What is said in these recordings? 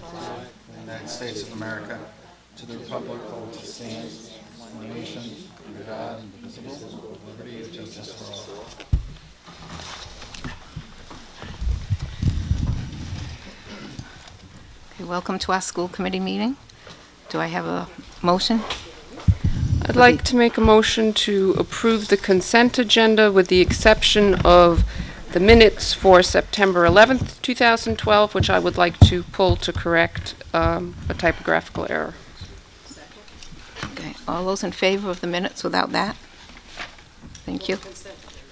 the United States of America, to the republic for which it stands, one nation, under God, indivisible, with liberty and justice for all. Okay, welcome to our school committee meeting. Do I have a motion? I'd like to make a motion to approve the consent agenda with the exception of the minutes for September 11th, 2012, which I would like to pull to correct a typographical error. Okay, all those in favor of the minutes without that? Thank you.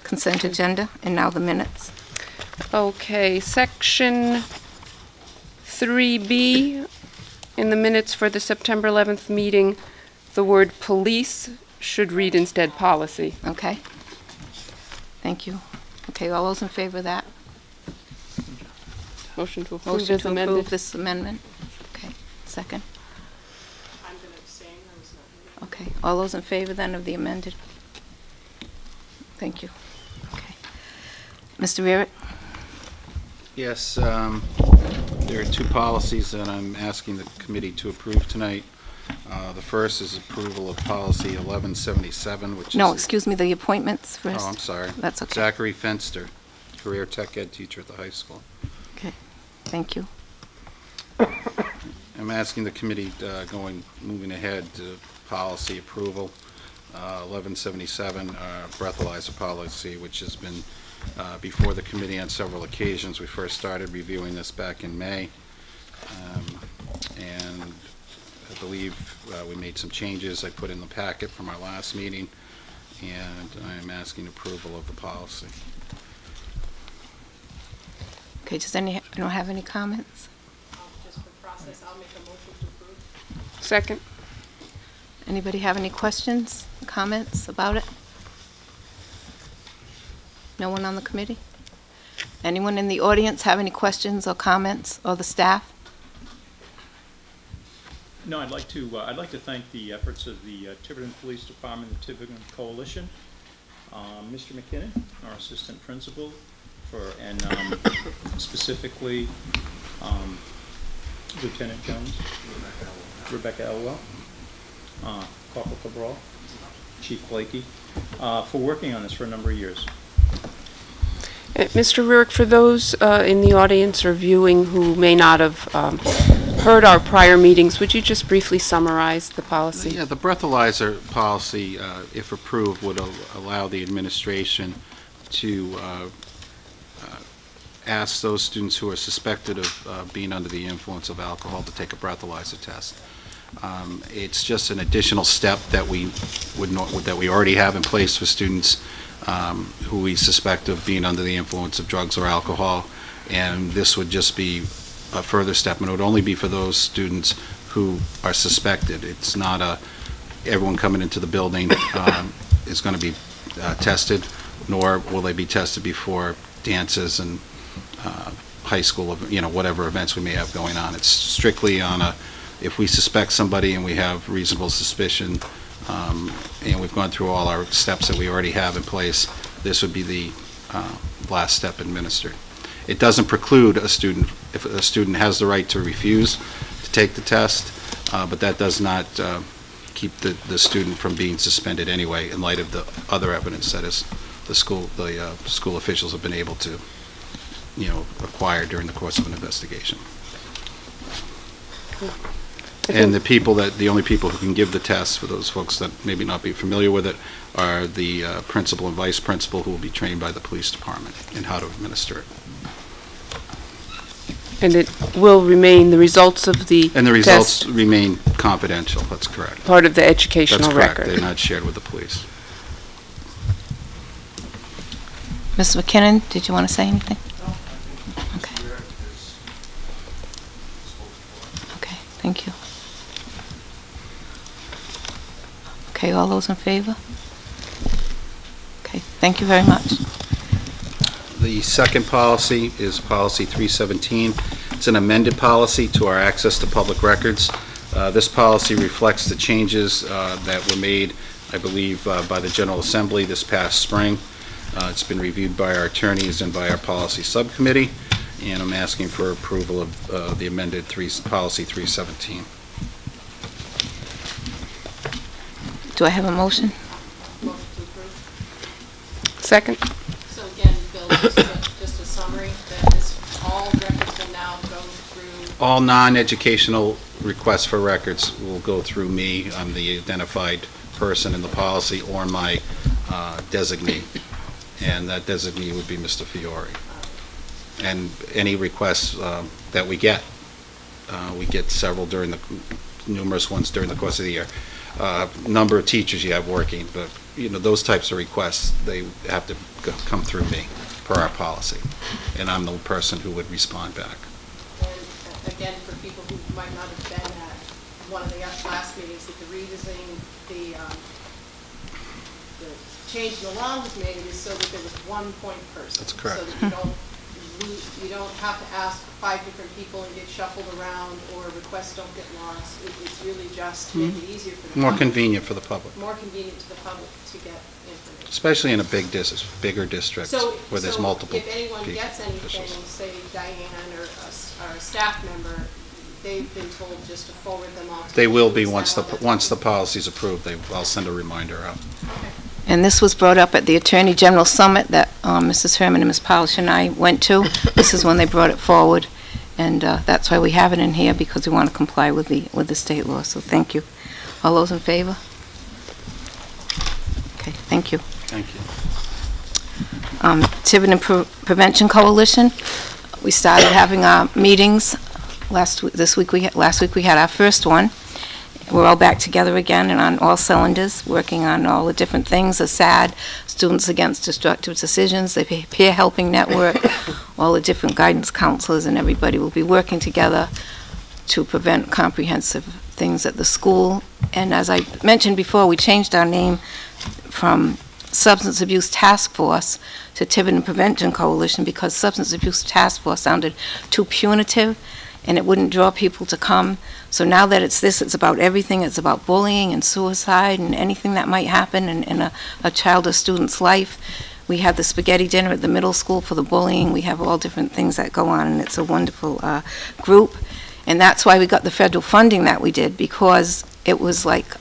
Consent agenda, and now the minutes. Okay, section 3B in the minutes for the September 11th meeting, the word police should read instead policy. Okay. Thank you. Okay, all those in favor of that? Motion to approve Motion as to amended. approve this amendment. Okay, second. I'm going to abstain. I was not here. Okay, all those in favor then of the amended? Thank you. Okay. Mr. Rarick? Yes, there are two policies that I'm asking the committee to approve tonight. The first is approval of policy 1177, which No, is... excuse me, the appointments first. Oh, I'm sorry. That's okay. Zachary Fenster, career tech ed teacher at the high school. Okay, thank you. I'm asking the committee, moving ahead to policy approval, 1177, breathalyzer policy, which has been before the committee on several occasions. We first started reviewing this back in May, and I believe we made some changes I put in the packet from our last meeting, and I'm asking approval of the policy. Okay, does anyone have any comments? Just for process, I'll make a motion to approve. Second. Anybody have any questions, comments about it? No one on the committee? Anyone in the audience have any questions or comments, or the staff? No, I'd like to thank the efforts of the Tiverton Police Department, the Tiverton Coalition, Mr. McKinnon, our assistant principal, and specifically Lieutenant Jones, Rebecca Elwell, Corporal Cabral, Chief Blakey, for working on this for a number of years. Mr. Rurick, for those in the audience or viewing who may not have heard our prior meetings, would you just briefly summarize the policy? Yeah, the breathalyzer policy, if approved, would allow the administration to ask those students who are suspected of being under the influence of alcohol to take a breathalyzer test. It's just an additional step that we already have in place for students who we suspect of being under the influence of drugs or alcohol, and this would just be a further step, and it would only be for those students who are suspected. It's not everyone coming into the building is going to be tested, nor will they be tested before dances and high school, whatever events we may have going on. It's strictly on if we suspect somebody and we have reasonable suspicion, and we've gone through all our steps that we already have in place, this would be the last step administered. It doesn't preclude a student, if a student has the right to refuse to take the test, but that does not keep the student from being suspended anyway, in light of the other evidence that is the school officials have been able to acquire during the course of an investigation. And the only people who can give the test, for those folks that maybe not be familiar with it, are the principal and vice principal, who will be trained by the police department in how to administer it. And it will remain, the results of the And the results remain confidential, that's correct. Part of the educational record. That's correct, record. they're not shared with the police. Mr. McKinnon, did you want to say anything? Okay. Okay, thank you. Okay, all those in favor? Okay, thank you very much. The second policy is policy 317. It's an amended policy to our access to public records. This policy reflects the changes that were made, I believe, by the General Assembly this past spring. It's been reviewed by our attorneys and by our policy subcommittee, and I'm asking for approval of the amended policy 317. Do I have a motion? Motion to approve. Second? So again, Bill, just a summary, that this, all records will now go through, All non-educational requests for records will go through me. I'm the identified person in the policy, or my designee, and that designee would be Mr. Fiore. And any requests that we get several during the, numerous ones during the course of the year. Number of teachers you have working, but those types of requests, they have to come through me per our policy, and I'm the person who would respond back. and again, for people who might not have been at one of the last meetings, that the reason the change in the law was made is so that there was one point person. That's correct. So that you don't have to ask 5 different people and get shuffled around, or requests don't get lost. It's really just to make it easier for the More public. convenient for the public, More convenient to the public to get information. especially in a bigger district where there's multiple if anyone gets anything, officials. say Diane or a staff member, they've been told just to forward them all to They you. will be Is that once how the policy's approved. I'll send a reminder out. Okay. And this was brought up at the Attorney General Summit that Mrs. Herman and Ms. Polish and I went to. This is when they brought it forward, and that's why we have it in here, because we want to comply with the state law. So thank you. All those in favor? Okay, thank you. Thank you. Tiverton Prevention Coalition, we started having our meetings last week we had our first one. We're all back together again and on all cylinders, working on all the different things, the SAD, Students Against Destructive Decisions, the Peer Helping Network, all the different guidance counselors, and everybody will be working together to prevent comprehensive things at the school. And as I mentioned before, we changed our name from Substance Abuse Task Force to Tiverton Prevention Coalition, because Substance Abuse Task Force sounded too punitive and it wouldn't draw people to come. So now that it's this, it's about everything. It's about bullying and suicide and anything that might happen in a child or student's life. We have the spaghetti dinner at the middle school for the bullying. We have all different things that go on, and it's a wonderful group. And that's why we got the federal funding that we did, because it was like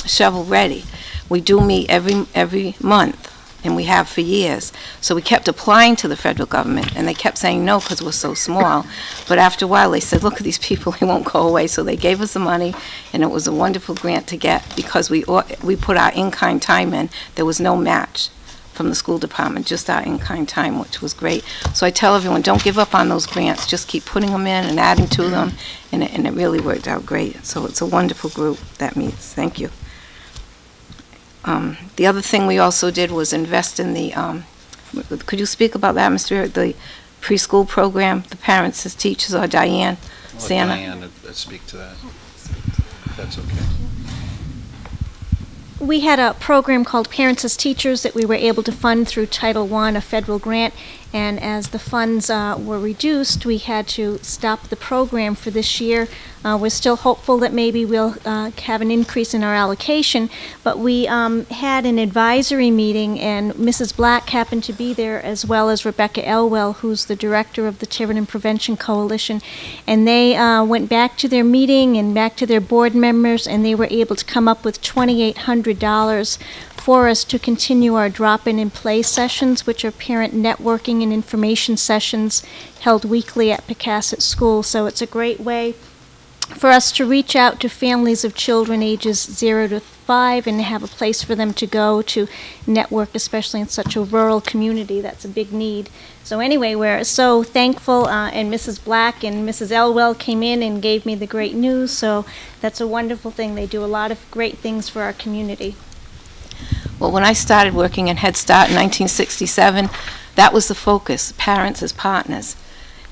shovel ready. We do meet every month, and we have for years. So we kept applying to the federal government, and they kept saying no because we're so small. But after a while, they said, look at these people, they won't go away. So they gave us the money, and it was a wonderful grant to get, because we put our in-kind time in. There was no match from the school department, just our in-kind time, which was great. So I tell everyone, don't give up on those grants. Just keep putting them in and adding to them, and it really worked out great. So it's a wonderful group that meets. Thank you. The other thing we also did was invest in the, could you speak about that, Mr. Eric, the preschool program, the parents as teachers, or Diane I'll Santa? let Diane speak to that, if that's okay. We had a program called Parents as Teachers that we were able to fund through Title I, a federal grant, and as the funds were reduced, we had to stop the program for this year. We're still hopeful that maybe we'll have an increase in our allocation, but we had an advisory meeting, and Mrs. Black happened to be there, as well as Rebecca Elwell, who's the director of the Tiverton Prevention Coalition, and they went back to their meeting and back to their board members, and they were able to come up with $2,800 for us to continue our drop-in and play sessions, which are parent networking and information sessions held weekly at Pecasset School. So it's a great way for us to reach out to families of children ages 0 to 5 and have a place for them to go to network, especially in such a rural community. That's a big need. So anyway, we're so thankful, and Mrs. Black and Mrs. Elwell came in and gave me the great news, so that's a wonderful thing. They do a lot of great things for our community. Well, when I started working in Head Start in 1967, that was the focus, parents as partners.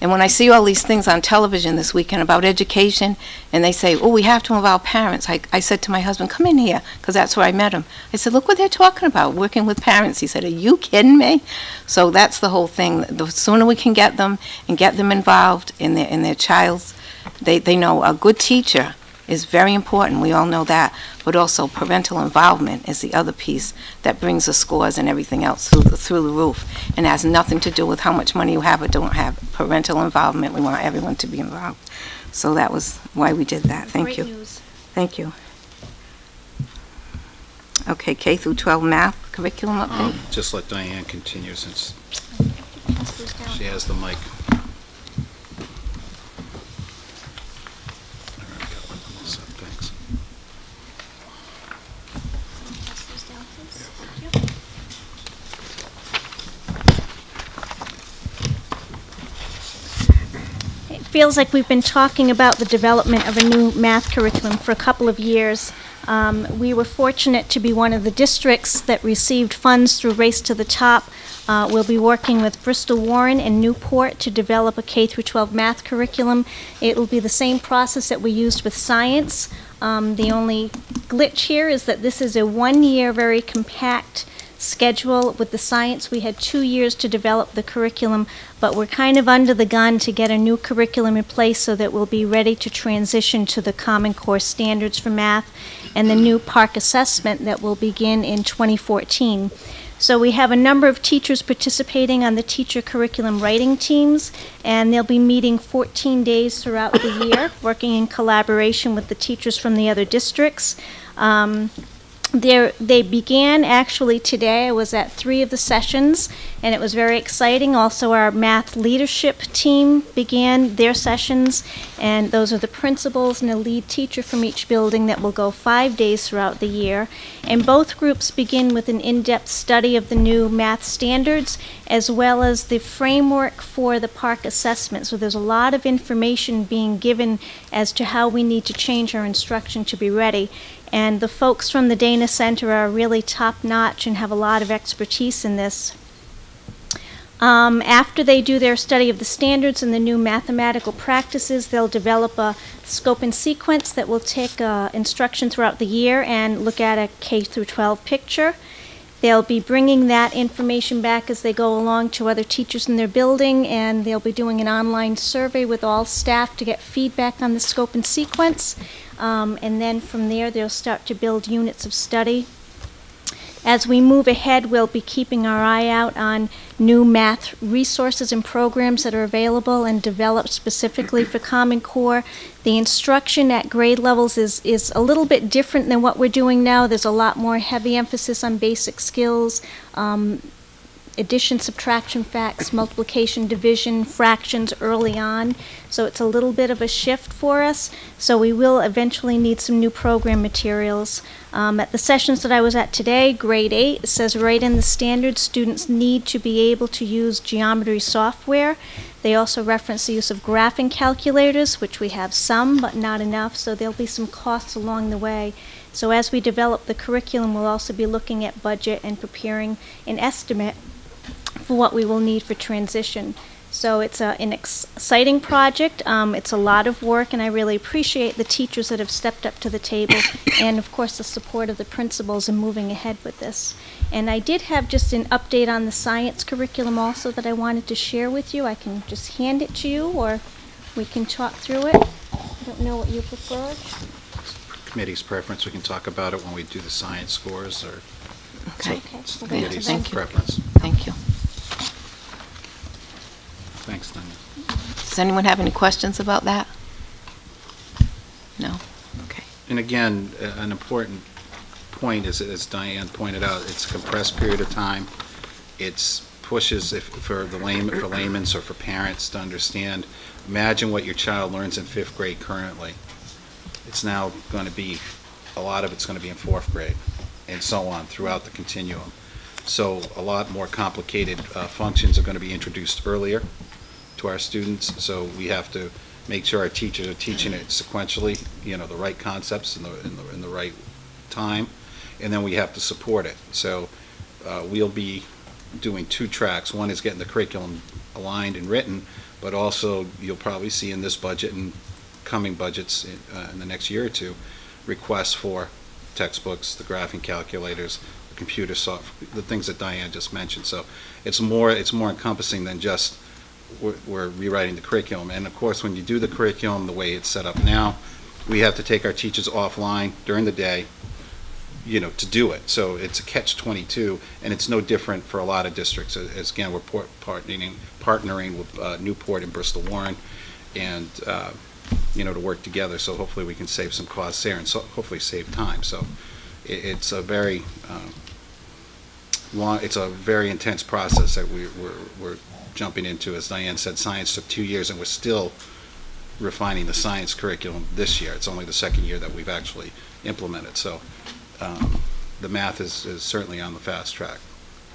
And when I see all these things on television this weekend about education, and they say, oh, we have to involve parents, I said to my husband, come in here, because that's where I met him. I said, look what they're talking about, working with parents. He said, are you kidding me? So that's the whole thing. The sooner we can get them and get them involved in their child's, they know a good teacher is very important. We all know that. but also parental involvement is the other piece that brings the scores and everything else through the roof, and has nothing to do with how much money you have or don't have. Parental involvement, we want everyone to be involved. So that was why we did that. Thank you. Great news. Thank you. Okay, K through 12 math curriculum update. Just let Diane continue since Pass those down. she has the mic. Thanks. Pass those down, please. Thank you. It feels like we've been talking about the development of a new math curriculum for a couple of years. We were fortunate to be one of the districts that received funds through Race to the Top. We'll be working with Bristol Warren and Newport to develop a K-12 math curriculum. It will be the same process that we used with science. The only glitch here is that this is a one-year, very compact schedule. With the science, we had 2 years to develop the curriculum, but we're kind of under the gun to get a new curriculum in place so that we'll be ready to transition to the Common Core standards for math and the new PARCC assessment that will begin in 2014. So we have a number of teachers participating on the teacher curriculum writing teams, and they'll be meeting 14 days throughout the year, working in collaboration with the teachers from the other districts. They began actually today. I was at 3 of the sessions, and it was very exciting. Also, our math leadership team began their sessions, and those are the principals and a lead teacher from each building that will go 5 days throughout the year. And both groups begin with an in-depth study of the new math standards, as well as the framework for the PARCC assessment. So there's a lot of information being given as to how we need to change our instruction to be ready. And the folks from the Dana Center are really top-notch and have a lot of expertise in this. After they do their study of the standards and the new mathematical practices, they'll develop a scope and sequence that will take instruction throughout the year and look at a K-12 picture. They'll be bringing that information back as they go along to other teachers in their building, and they'll be doing an online survey with all staff to get feedback on the scope and sequence. And then from there, they'll start to build units of study. As we move ahead, we'll be keeping our eye out on new math resources and programs that are available and developed specifically for Common Core. The instruction at grade levels is a little bit different than what we're doing now. There's a lot more heavy emphasis on basic skills, addition, subtraction, facts, multiplication, division, fractions early on. So it's a little bit of a shift for us. So we will eventually need some new program materials. At the sessions that I was at today, grade 8, it says right in the standards, students need to be able to use geometry software. They also reference the use of graphing calculators, which we have some, but not enough. So there'll be some costs along the way. So as we develop the curriculum, we'll also be looking at budget and preparing an estimate for what we will need for transition. So it's an exciting project. It's a lot of work, and I really appreciate the teachers that have stepped up to the table and, of course, the support of the principals in moving ahead with this. And I did have just an update on the science curriculum also that I wanted to share with you. I can just hand it to you, or we can talk through it. I don't know what you prefer. Committee's preference, we can talk about it when we do the science scores, or Okay. it's the Okay. committee's Thank you. preference. Thank you. Thanks, Diane. Does anyone have any questions about that? No? Okay. And again, an important point is, as Diane pointed out, it's a compressed period of time. It's pushes for laymen or for parents to understand. Imagine what your child learns in 5th grade currently. It's now going to be, a lot of it's going to be in 4th grade, and so on throughout the continuum. So a lot more complicated functions are going to be introduced earlier to our students, so we have to make sure our teachers are teaching it sequentially, the right concepts in the right time, and then we have to support it. So we'll be doing 2 tracks. One is getting the curriculum aligned and written, but also you'll probably see in this budget and coming budgets in the next year or 2 requests for textbooks, the graphing calculators, the computer software, the things that Diane just mentioned. So it's more encompassing than just we're rewriting the curriculum. And of course, when you do the curriculum the way it's set up now, we have to take our teachers offline during the day to do it. So it's a catch-22, and it's no different for a lot of districts. As again, we're partnering with Newport and Bristol Warren, and to work together. So hopefully we can save some costs there, and so hopefully save time. So it's a very it's a very intense process that we're jumping into. As Diane said, science took 2 years, and we're still refining the science curriculum this year. It's only the second year that we've actually implemented. So the math is certainly on the fast track,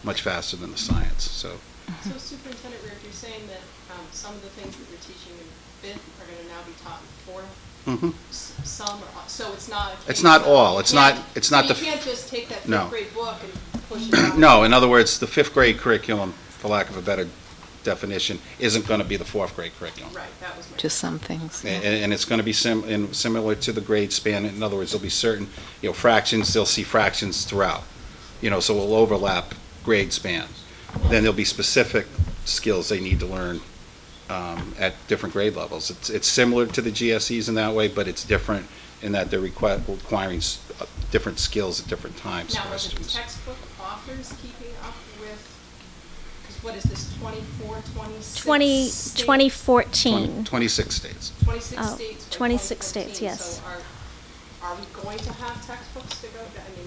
much faster than the science. So Superintendent Reardon, you're saying that some of the things that you're teaching in fifth are going to now be taught in fourth? Some are, so it's not. It's not all. It's not. It's not so the. You can't just take that No. fifth grade book and push it out. No. In other words, the fifth grade curriculum, for lack of a better definition, isn't going to be the fourth grade curriculum. Right. That was my. Just some things. Yeah. And it's going to be similar to the grade span. In other words, there'll be certain, fractions. They'll see fractions throughout. So we'll overlap grade span. Then there'll be specific skills they need to learn at different grade levels. It's similar to the GSEs in that way, but it's different in that they're requiring different skills at different times. Now, are the textbook authors keeping up with? Because what is this? 24, 26? 2014. 26 states. 26 states. 26 states. Yes. So are we going to have textbooks to go?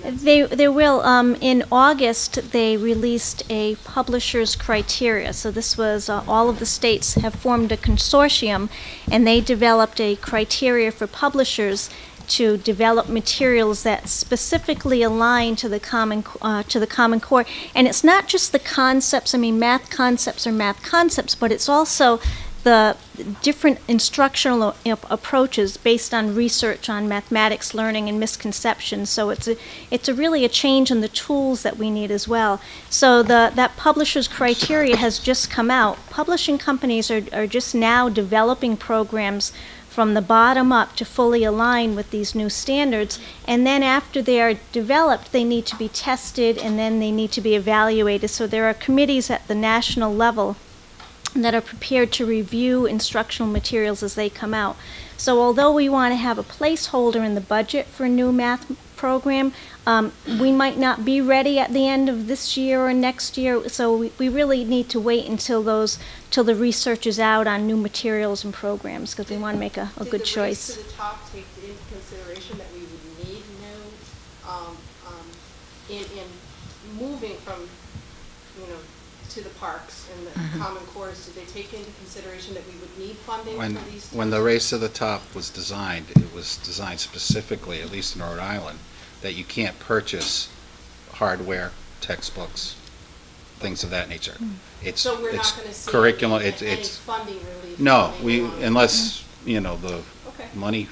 I mean, They will. In August, they released a publisher's criteria. So this was all of the states have formed a consortium, and they developed a criteria for publishers to develop materials that specifically align to the Common Core. And it's not just the concepts. I mean, math concepts are math concepts, but it's also the different instructional approaches based on research on mathematics learning and misconceptions. So it's really a change in the tools that we need as well. So that publisher's criteria has just come out. Publishing companies are just now developing programs from the bottom up to fully align with these new standards. And then after they are developed, they need to be tested, and then they need to be evaluated. So there are committees at the national level that are prepared to review instructional materials as they come out. So although we want to have a placeholder in the budget for a new math program, we might not be ready at the end of this year or next year, so we really need to wait until the research is out on new materials and programs, because we want to make a good choice. Did the race to the top take into consideration that we would need new, in moving from, to the parks and the Common Cores, did they take into consideration that we would need funding for these? When the race to the top was designed, it was designed specifically, at least in Rhode Island, that you can't purchase hardware, textbooks, things of that nature. So we're not going to see curriculum. any It's funding relief. no, coming along. unless the Okay. money.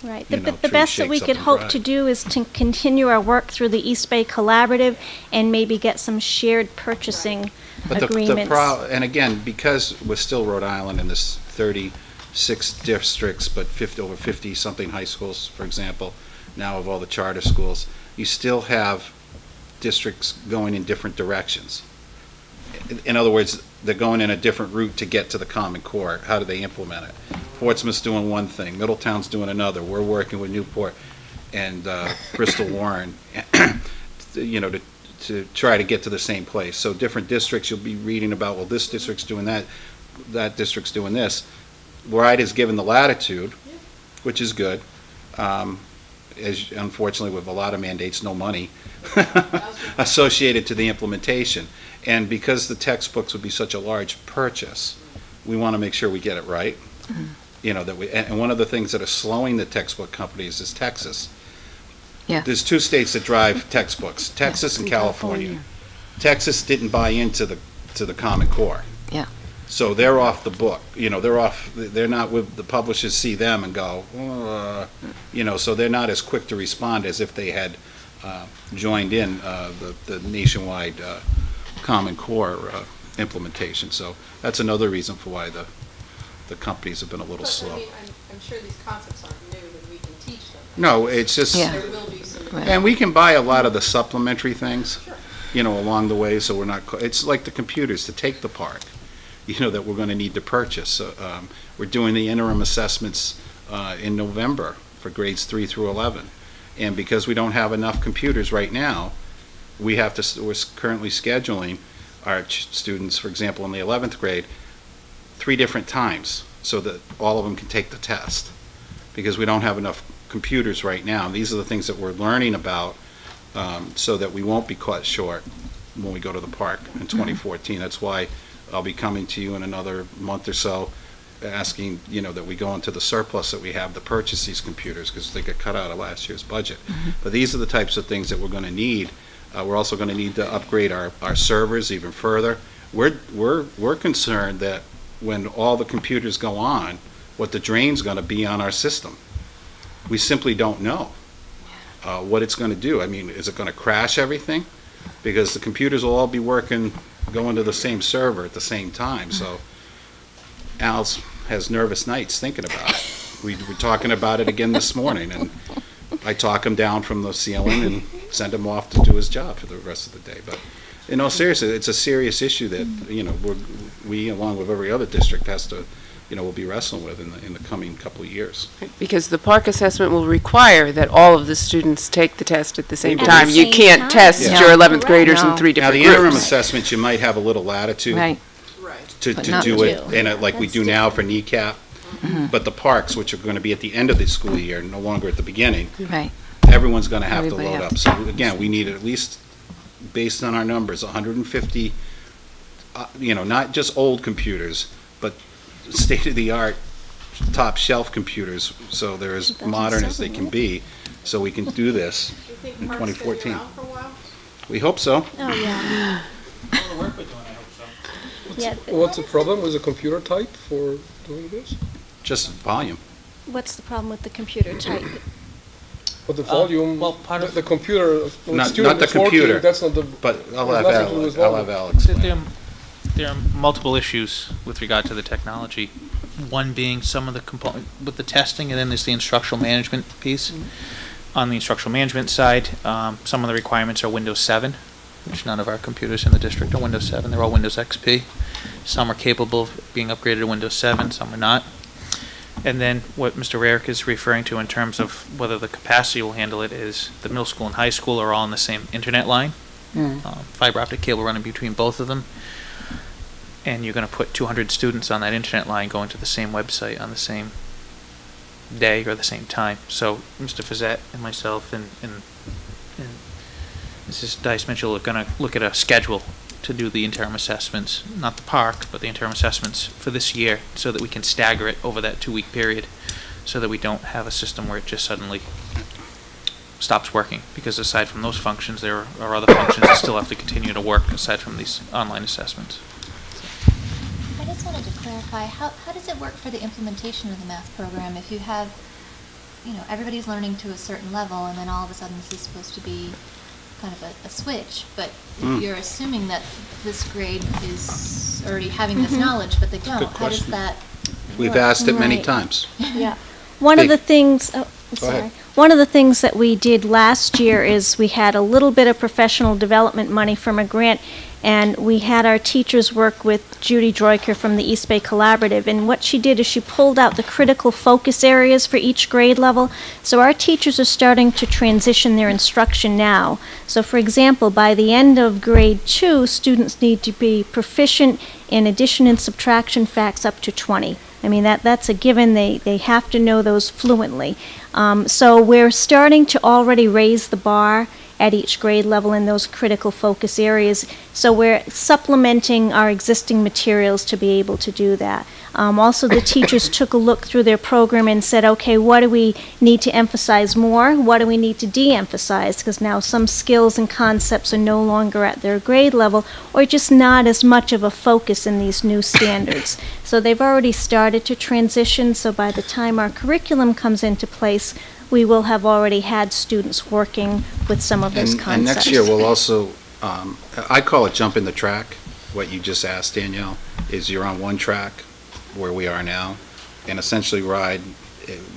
Right. The The best that we could hope to do is to continue our work through the East Bay Collaborative and maybe get some shared purchasing agreements. And again, because we're still Rhode Island in this 36 districts, but over 50-something high schools, for example, now of all the charter schools, you still have districts going in different directions. In other words, they're going in a different route to get to the Common Core. How do they implement it? Portsmouth's doing one thing, Middletown's doing another. We're working with Newport and Bristol Warren, to try to get to the same place. So different districts, you'll be reading about, well, this district's doing that, that district's doing this. Ride is given the latitude, which is good. As unfortunately, with a lot of mandates, no money associated to the implementation. And because the textbooks would be such a large purchase, we want to make sure we get it right. And one of the things that are slowing the textbook companies is Texas. Yeah. There's two states that drive textbooks, Texas and California. Texas didn't buy into the Common Core. Yeah. So they're off the book. They're not with the publishers see them and go, so they're not as quick to respond as if they had joined in the nationwide Common Core implementation. So that's another reason for why the companies have been a little slow. I mean, I'm sure these concepts aren't new and we can teach them. No, it's just, Yeah. There will be some. Right. and we can buy a lot of the supplementary things, Sure. along the way, so we're not, it's like the computers to take the part, that we're going to need to purchase. We're doing the interim assessments in November for grades 3 through 11. And because we don't have enough computers right now, we're currently scheduling our students, for example, in the 11th grade, 3 different times so that all of them can take the test, because we don't have enough computers right now. These are the things that we're learning about, so that we won't be caught short when we go to the park in 2014. That's why I'll be coming to you in another month or so, asking, that we go into the surplus that we have to purchase these computers, because they get cut out of last year's budget. But these are the types of things that we're going to need. We're also going to need to upgrade our servers even further. We're concerned that when all the computers go on, what the drain's going to be on our system. We simply don't know what it's going to do. I mean, is it going to crash everything? Because the computers will all be going to the same server at the same time. So Al has nervous nights thinking about it. We were talking about it again this morning, and I talk him down from the ceiling and send him off to do his job for the rest of the day. But in all seriousness, it's a serious issue that we, along with every other district, has to will be wrestling with in the coming couple of years. Because the park assessment will require that all of the students take the test at the same At the time. You same can't time. test Yeah. your 11th graders No. in 3 Now, different the groups. interim assessments, you might have a little latitude Right. Right. to But not do it, two. like we do now for kneecap. But the parks, which are going to be at the end of the school year, no longer at the beginning, Right. everyone's going to have to Everybody load have up. to. So again, we need at least, based on our numbers, 150, not just old computers, but state-of-the-art, top-shelf computers, so they're as modern as they can be, so we can do this Do you think in parks gonna be 2014. around for a while? We hope so. Oh, yeah. All the work we're doing, I hope so. Yeah. What's the problem with the computer type for doing this? Just volume. What's the problem with the computer type? But the volume, well, part of- the computer, when Not- student not the is working, computer. that's not the, But I'll There's have nothing to do with volume. Al explain. There are multiple issues with regard to the technology. One being some of the component with the testing, and then there's the instructional management piece. On the instructional management side, some of the requirements are Windows 7, which none of our computers in the district are Windows 7. They're all Windows XP. Some are capable of being upgraded to Windows 7, some are not. And then what Mr. Rarick is referring to in terms of whether the capacity will handle it is the middle school and high school are all on the same internet line. Fiber optic cable running between both of them. And you're going to put 200 students on that internet line going to the same website on the same day or the same time. So Mr. Fazette and myself and Mrs. Dice-Mitchell are going to look at a schedule to do the interim assessments, not the park, but the interim assessments for this year, so that we can stagger it over that 2-week period, so that we don't have a system where it just suddenly stops working. Because aside from those functions, there are other functions that still have to continue to work aside from these online assessments. I just wanted to clarify, how does it work for the implementation of the math program if you have, everybody's learning to a certain level and then all of a sudden this is supposed to be kind of a switch, but if you're assuming that this grade is already having this knowledge, but they don't, how does question. that We've work? asked it many Right. times. Yeah. One of the things, Go ahead. One of the things that we did last year is we had a little bit of professional development money from a grant, and we had our teachers work with Judy Droiker from the East Bay Collaborative, and what she did is she pulled out the critical focus areas for each grade level. So our teachers are starting to transition their instruction now. So for example, by the end of grade 2, students need to be proficient in addition and subtraction facts up to 20. I mean, that's a given. They have to know those fluently. So we're starting to already raise the bar at each grade level in those critical focus areas. So we're supplementing our existing materials to be able to do that. Also, the teachers took a look through their program and said, okay, what do we need to emphasize more? What do we need to de-emphasize? Because now some skills and concepts are no longer at their grade level, or just not as much of a focus in these new standards. So they've already started to transition, so by the time our curriculum comes into place, we will have already had students working with some of those concepts. And next year, we'll also, I call it jump in the track. What you just asked, Danielle, is you're on one track, where we are now, and essentially ride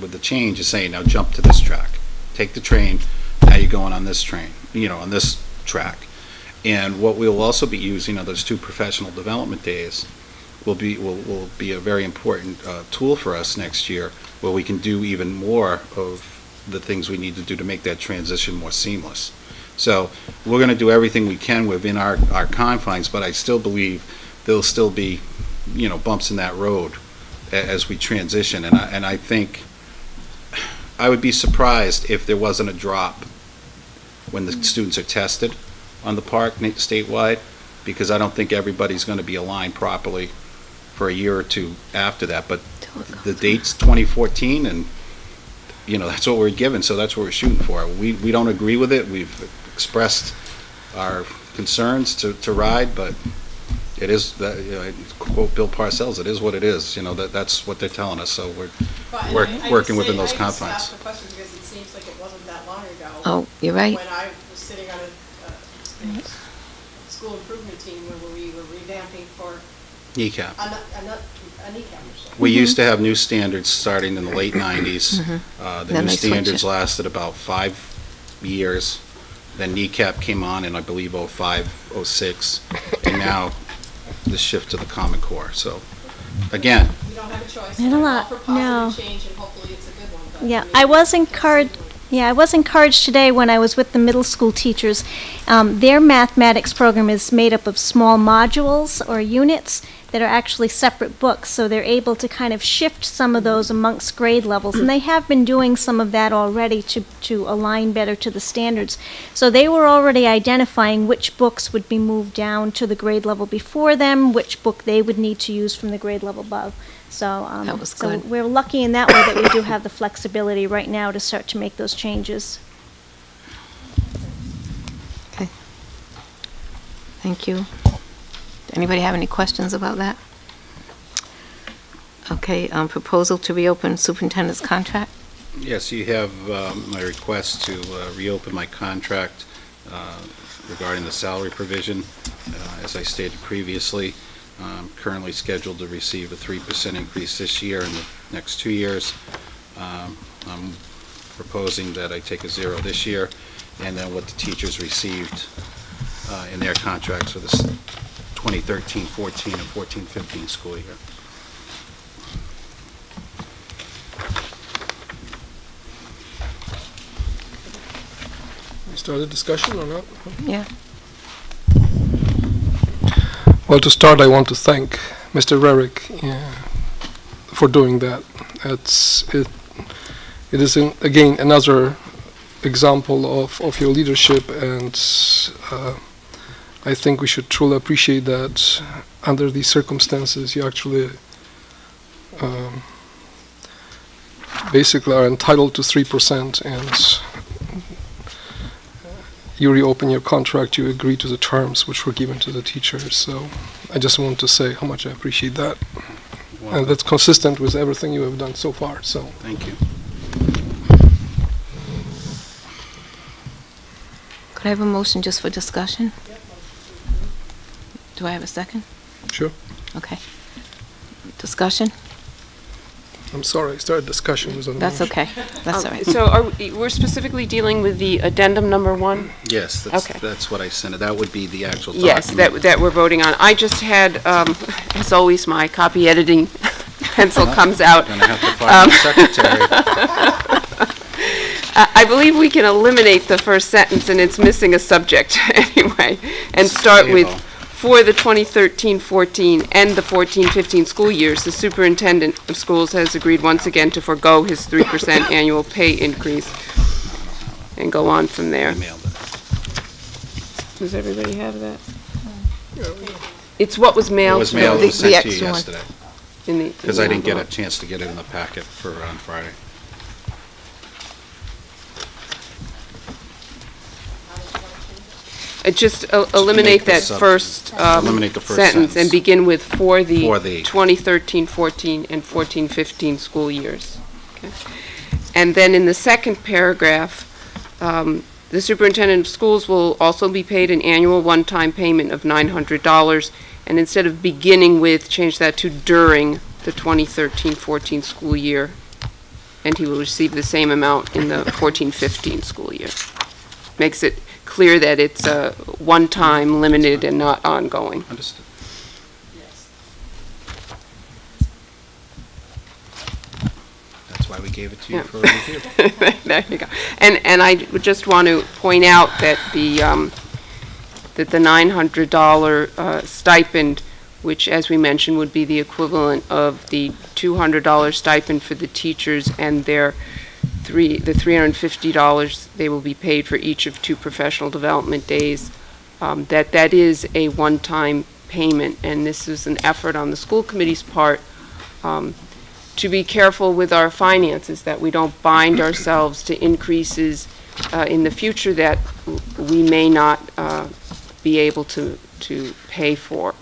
with the change is saying, now jump to this track. Take the train, now you're going on this train, on this track. And what we'll also be using on those 2 professional development days will be a very important tool for us next year, where we can do even more of the things we need to do to make that transition more seamless. So we're going to do everything we can within our confines, but I still believe there'll still be, bumps in that road as we transition. And I think I would be surprised if there wasn't a drop when the students are tested on the park statewide, because I don't think everybody's going to be aligned properly for a year or two after that. But the date's 2014, and that's what we're given, so that's what we're shooting for. We don't agree with it. We've expressed our concerns to RIDE, but it is, quote Bill Parcells, it is what it is. That's what they're telling us, so we're working within those confines. I just asked the question because it seems like it wasn't that long ago. Oh, you're right. When I was sitting on a school improvement team where we were revamping for NECAP. a NECAP. We used to have new standards starting in the late 90s. The Then new they switched standards it. lasted about 5 years. Then NECAP came on in, I believe, 05, 06, and now the shift to the Common Core. So, again, We don't have a choice. Not a lot, For positive no. change, and hopefully it's a good one. But Yeah, mean, I was let's encouraged. see. Yeah, I was encouraged today when I was with the middle school teachers. Their mathematics program is made up of small modules or units that are actually separate books, so they're able to kind of shift some of those amongst grade levels, and they have been doing some of that already to align better to the standards. So they were already identifying which books would be moved down to the grade level before them, which book they would need to use from the grade level above. So, That was so good. we're lucky in that way that we do have the flexibility right now to start to make those changes. Okay. Thank you. Anybody have any questions about that? Okay, proposal to reopen superintendent's contract? yes, you have my request to reopen my contract regarding the salary provision. As I stated previously, I'm currently scheduled to receive a 3% increase this year and the next 2 years. I'm proposing that I take a 0 this year, and then what the teachers received in their contracts for this 2013-14 and 14-15 school year. We start a discussion or not? Yeah. Well, to start, I want to thank Mr. Rarick for doing that. It is again another example of your leadership, and I think we should truly appreciate that under these circumstances you actually basically are entitled to 3%, and you reopen your contract, you agree to the terms which were given to the teachers. So I just want to say how much I appreciate that. And that's consistent with everything you have done so far. So Thank you. Could I have a motion just for discussion? Do I have a second? sure. Okay. Discussion? I'm sorry, I started discussion with on That's okay. That's all right. So we're specifically dealing with the addendum number 1? Yes, Okay. that's what I sent. That would be the actual document. Yes, that we're voting on. I just had, as always, my copy editing pencil comes out. Gonna have to find the secretary. I believe we can eliminate the first sentence, and it's missing a subject anyway, and start with, Stable. for the 2013-14 and the 14-15 school years, the superintendent of schools has agreed once again to forego his 3% annual pay increase, and go on from there. Emailed it. Does everybody have that? It's what was It mailed. was to mailed, The- it was sent the to you extra one. yesterday, in the- because in I the didn't get a envelope. chance to get it in the packet for on Friday. Just eliminate Make the that first eliminate the first sentence and sentence. begin with for the For the- 2013-14 and 14-15 school years. Okay. And then in the second paragraph, the superintendent of schools will also be paid an annual one-time payment of $900, and instead of beginning with, change that to during the 2013-14 school year, and he will receive the same amount in the 14-15 school year. Makes it clear that it's a one-time, limited, and not ongoing. Understood. Yes. That's why we gave it to you Yeah. for review. There you go. And I would just want to point out that the $900 stipend, which, as we mentioned, would be the equivalent of the $200 stipend for the teachers and the $350 they will be paid for each of 2 professional development days, that is a one-time payment, and this is an effort on the school committee's part to be careful with our finances, that we don't bind ourselves to increases in the future that we may not be able to pay for.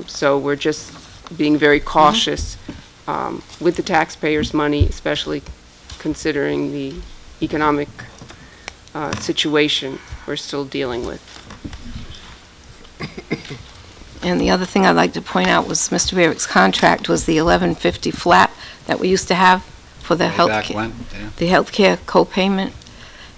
So we're just being very cautious with the taxpayers' money, especially considering the economic situation we're still dealing with. And the other thing I'd like to point out was Mr. Barrick's contract was the $11.50 flat that we used to have for the Way back health when, yeah. the healthcare co-payment.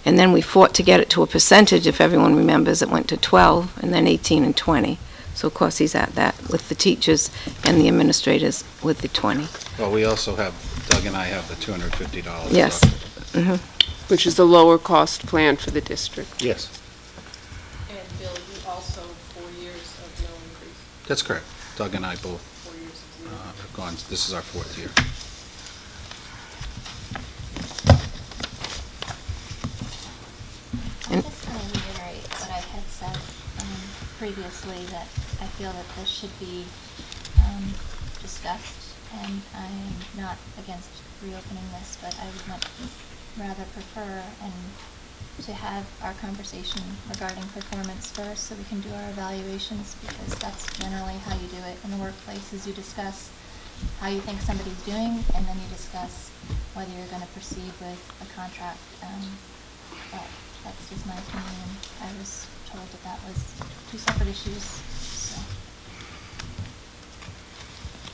And then we fought to get it to a percentage, if everyone remembers. It went to 12, and then 18 and 20. So of course he's at that with the teachers and the administrators with the 20. Well, we also have, Doug and I have the $250. Yes. Which is a lower cost plan for the district. Yes, And Bill, you also 4 years of no increase, that's correct. Doug and I both 4 years of zero. have gone, this is our 4th year. I just want to reiterate what I had said previously, that I feel that this should be discussed, and I'm not against reopening this, but I would much rather prefer to have our conversation regarding performance first, so we can do our evaluations, because that's generally how you do it in the workplace, is you discuss how you think somebody's doing, and then you discuss whether you're going to proceed with a contract. But that's just my opinion. I was told that that was 2 separate issues, so.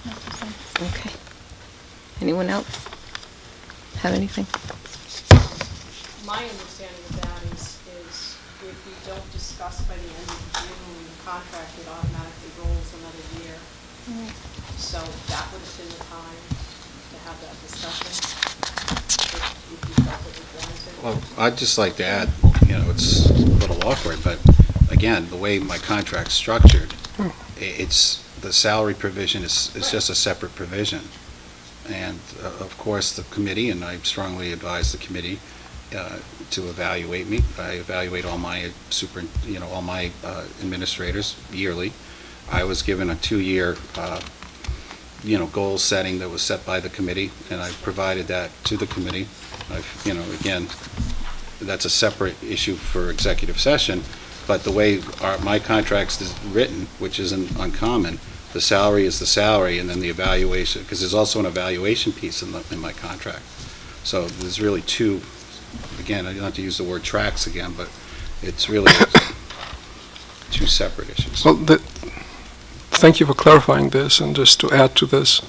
Makes sense. Okay. Anyone else have anything? My understanding of that is if we don't discuss by the end of June, the contract, it automatically rolls another year. So that would have been the time to have that discussion, if you felt it was warranted. Well, I'd just like to add, it's a little awkward, but again, the way my contract's structured, it's, the salary provision is just a separate provision. And of course, the committee, and I strongly advise the committee to evaluate me. I evaluate all my all my administrators yearly. I was given a 2-year goal setting that was set by the committee, and I provided that to the committee. Again, that's a separate issue for executive session, but the way my contract is written, which isn't uncommon, the salary is the salary, and then the evaluation, because there's also an evaluation piece in my contract. So there's really 2, again, I don't have to use the word tracks again, but it's really 2 separate issues. Well, thank you for clarifying this, and just to add to this,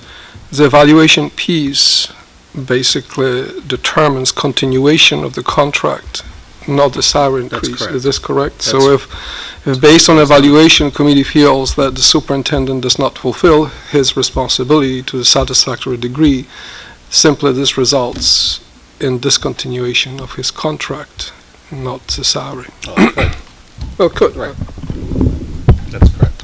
the evaluation piece basically determines continuation of the contract, not the salary increase. That's correct. Is this correct? That's So if based on evaluation, committee feels that the superintendent does not fulfill his responsibility to a satisfactory degree, simply this results in discontinuation of his contract, not the salary. Oh, it could. Well, it could. Right. That's correct.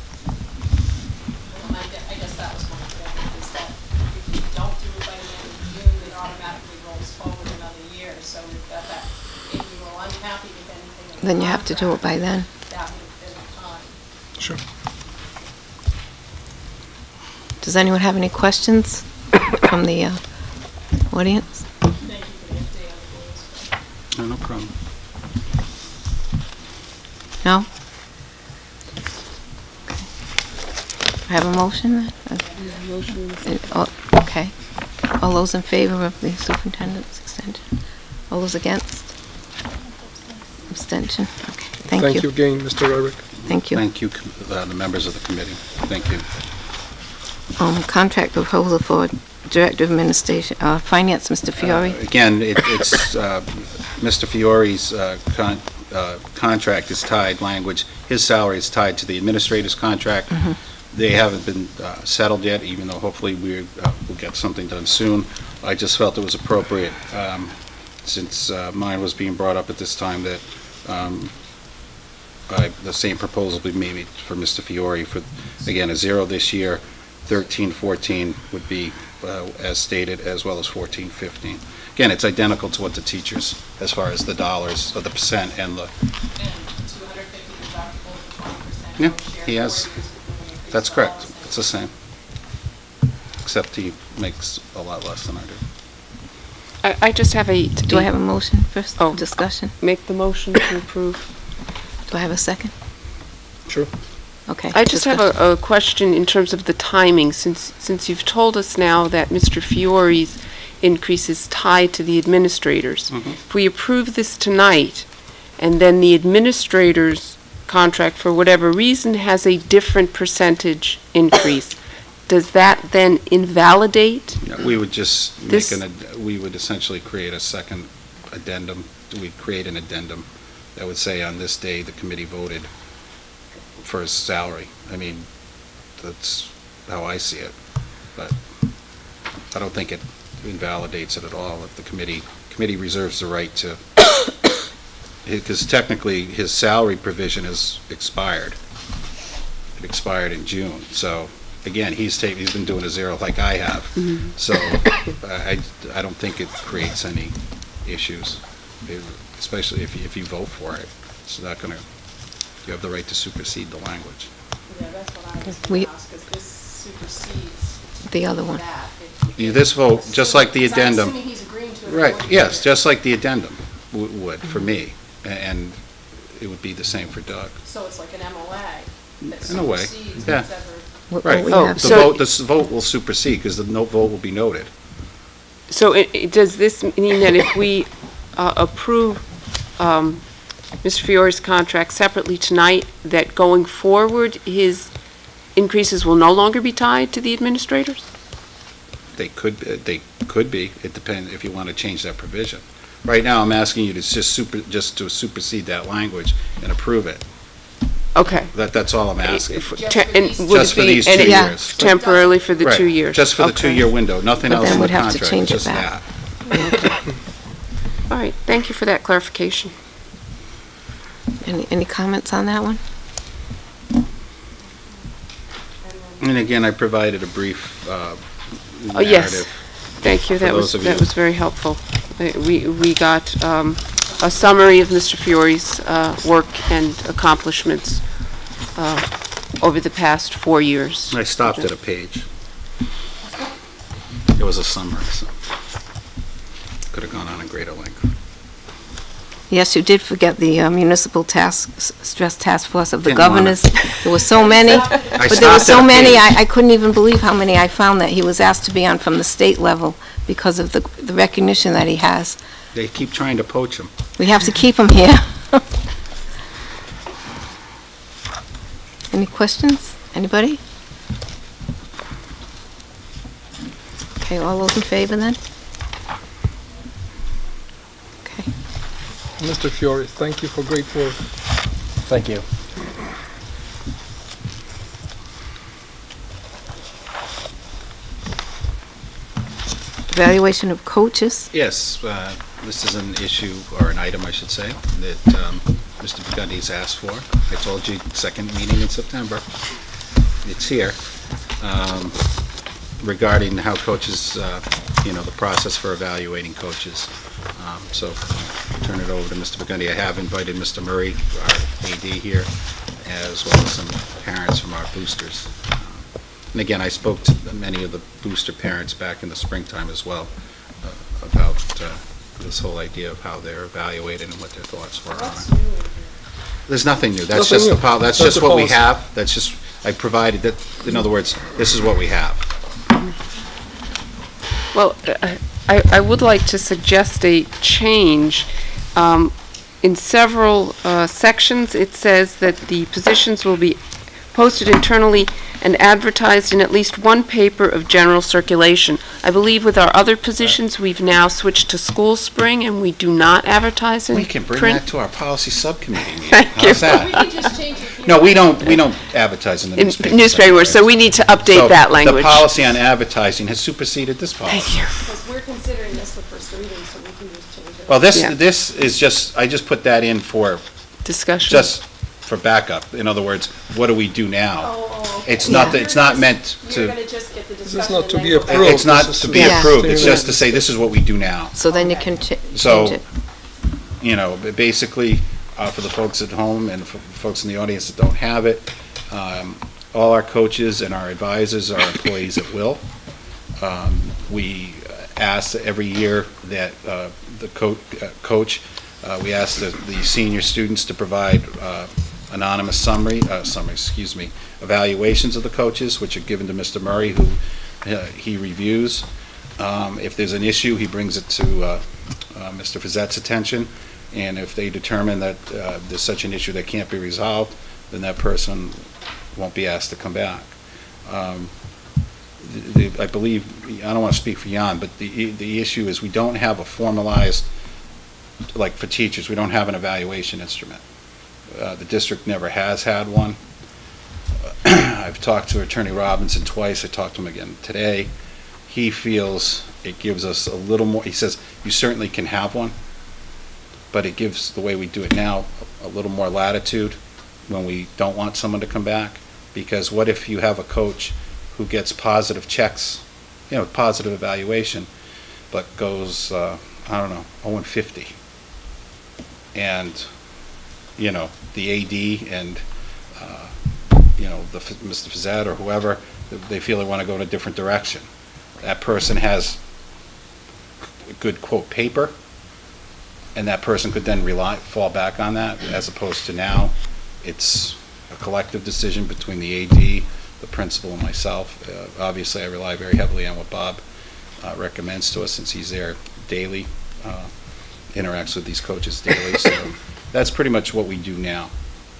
And I guess that was my point, is that if you don't do it by the end of June, it automatically rolls forward another year. So we've got that, if you were unhappy with anything in the Then you have to do it by then. that would have been the time. Sure. Does anyone have any questions from the audience? Thank you for the update on the goals. No problem. No? I have a motion then? Okay. All those in favor of the superintendent's extension? All those against? Abstention? Okay, thank you. Thank you again, Mr. Rarick. Thank you. Thank you, the members of the committee. Thank you. Contract proposal for Director of Administration, Finance, Mr. Fiore. Again, it's Mr. Fiore's contract is tied, language, his salary is tied to the administrator's contract. They haven't been settled yet, even though hopefully we'll get something done soon. I just felt it was appropriate, since mine was being brought up at this time, that the same proposal be made for Mr. Fiore for, again, a 0 this year, 13-14 would be as stated, as well as 14-15. Again, it's identical to what the teachers, as far as the dollars, or the percent, and the... And 250 deductible for 20%. Yeah, he has, that's correct, it's the same. Except he makes a lot less than I do. I just have a... Do I have a motion first? Oh. Discussion? Make the motion to approve. Do I have a second? Sure. Okay. I just have a question in terms of the timing, since you've told us now that Mr. Fiore's increase is tied to the administrators. If we approve this tonight, and then the administrator's contract, for whatever reason, has a different percentage increase, does that then invalidate? No, we would just make This- we would essentially create a second addendum. We'd create an addendum that would say, on this day, the committee voted for his salary. I mean, that's how I see it, but I don't think it invalidates it at all. If the committee reserves the right to, because technically his salary provision is expired. It expired in June, so again, he's been doing a 0 like I have. So I don't think it creates any issues, especially if you vote for it. It's not going to, you have the right to supersede the language. Yeah, that's what I was We- going to ask, because this supersedes The other one. that. This vote, just like the Because I'm addendum. assuming he's agreeing to it. Right, for yes, years. just like the addendum would for me, and it would be the same for Doug. So it's like an MOA that In a way, supersedes yeah. whatever. Right, We Oh, have- so- this vote will supersede, because the no vote will be noted. So does this mean that if we approve Mr. Fiore's contract separately tonight, that going forward, his increases will no longer be tied to the administrators? They could be, it depends if you want to change that provision. Right now, I'm asking you to just to supersede that language and approve it. Okay. That's all I'm asking. And would Just it for be these 2 any- years. Temporarily for the Right, 2 years? just for the Okay. 2-year window, nothing But else then in the we'd have to contract, change it just back. that. All right, thank you for that clarification. Any comments on that one? And again, I provided a brief Oh, yes. narrative. Thank you, For that those was, of that you- was very helpful. We got a summary of Mr. Fiore's work and accomplishments over the past 4 years. I stopped at a page. It was a summary, so could have gone on a greater length. Yes, you did forget the municipal stress task force of the Didn't want governors. There were so many, I but there were stopped so at a many, page. I couldn't even believe how many I found that he was asked to be on from the state level because of the recognition that he has. They keep trying to poach him. We have to keep him here. Any questions? Anybody? Okay, all those in favor then? Okay. Mr. Fiore, thank you for great work. Thank you. Evaluation of coaches. Yes, this is an issue, or an item, I should say, that Mr. Burgundy's asked for. I told you, second meeting in September. It's here. Regarding how coaches, the process for evaluating coaches. So I'll turn it over to Mr. Burgundy. I have invited Mr. Murray, our AD here, as well as some parents from our boosters. And again, I spoke to many of the booster parents back in the springtime as well about this whole idea of how they're evaluated and what their thoughts were on What's it. new in here? There's nothing new. That's Nothing just new. that's That's just the what we policy. have. That's just, I provided that, in other words, this is what we have. Well, I would like to suggest a change. In several sections, it says that the positions will be posted internally and advertised in at least one paper of general circulation. I believe with our other positions, we've now switched to School Spring, and we do not advertise in We print. can bring that to our policy subcommittee meeting. Thank you. How's that? We can just change it No, we don't advertise in the newspaper. Newspaper, so we need to update that language. The policy on advertising has superseded this policy. Thank you. Because we're considering this the first reading, so we can just change it. Well, Yeah. this is just, I just put that in for, Discussion. just for backup. In other words, what do we do now? Oh, okay. It's not, Yeah. it's not meant You're to, going to just get the This is discussion not and to then be go back. approved. it's not This is to to be Yeah. approved. It's just to say, this is what we do now. So then you can change So, it. you know, basically, for the folks at home and for folks in the audience that don't have it, all our coaches and our advisors are employees at will. We ask every year that the coach, we ask the senior students to provide anonymous evaluations of the coaches, which are given to Mr. Murray, who he reviews. If there's an issue, he brings it to Mr. Fazzette's attention, and if they determine that there's such an issue that can't be resolved, then that person won't be asked to come back. I believe, I don't want to speak for Jan, but the issue is we don't have a formalized, like for teachers, we don't have an evaluation instrument. The district never has had one. I've talked to Attorney Robinson twice. I talked to him again today. He feels it gives us a little more, he says, you certainly can have one, but it gives, the way we do it now, a little more latitude when we don't want someone to come back. Because what if you have a coach who gets positive checks, you know, positive evaluation, but goes, I don't know, 0-50. And, you know, the AD and, you know, Mr. Fazzad or whoever, they feel they want to go in a different direction. That person has a good, quote, paper, and that person could then fall back on that, as opposed to now, it's a collective decision between the AD, the principal, and myself. Obviously, I rely very heavily on what Bob recommends to us, since he's there daily, interacts with these coaches daily. So that's pretty much what we do now.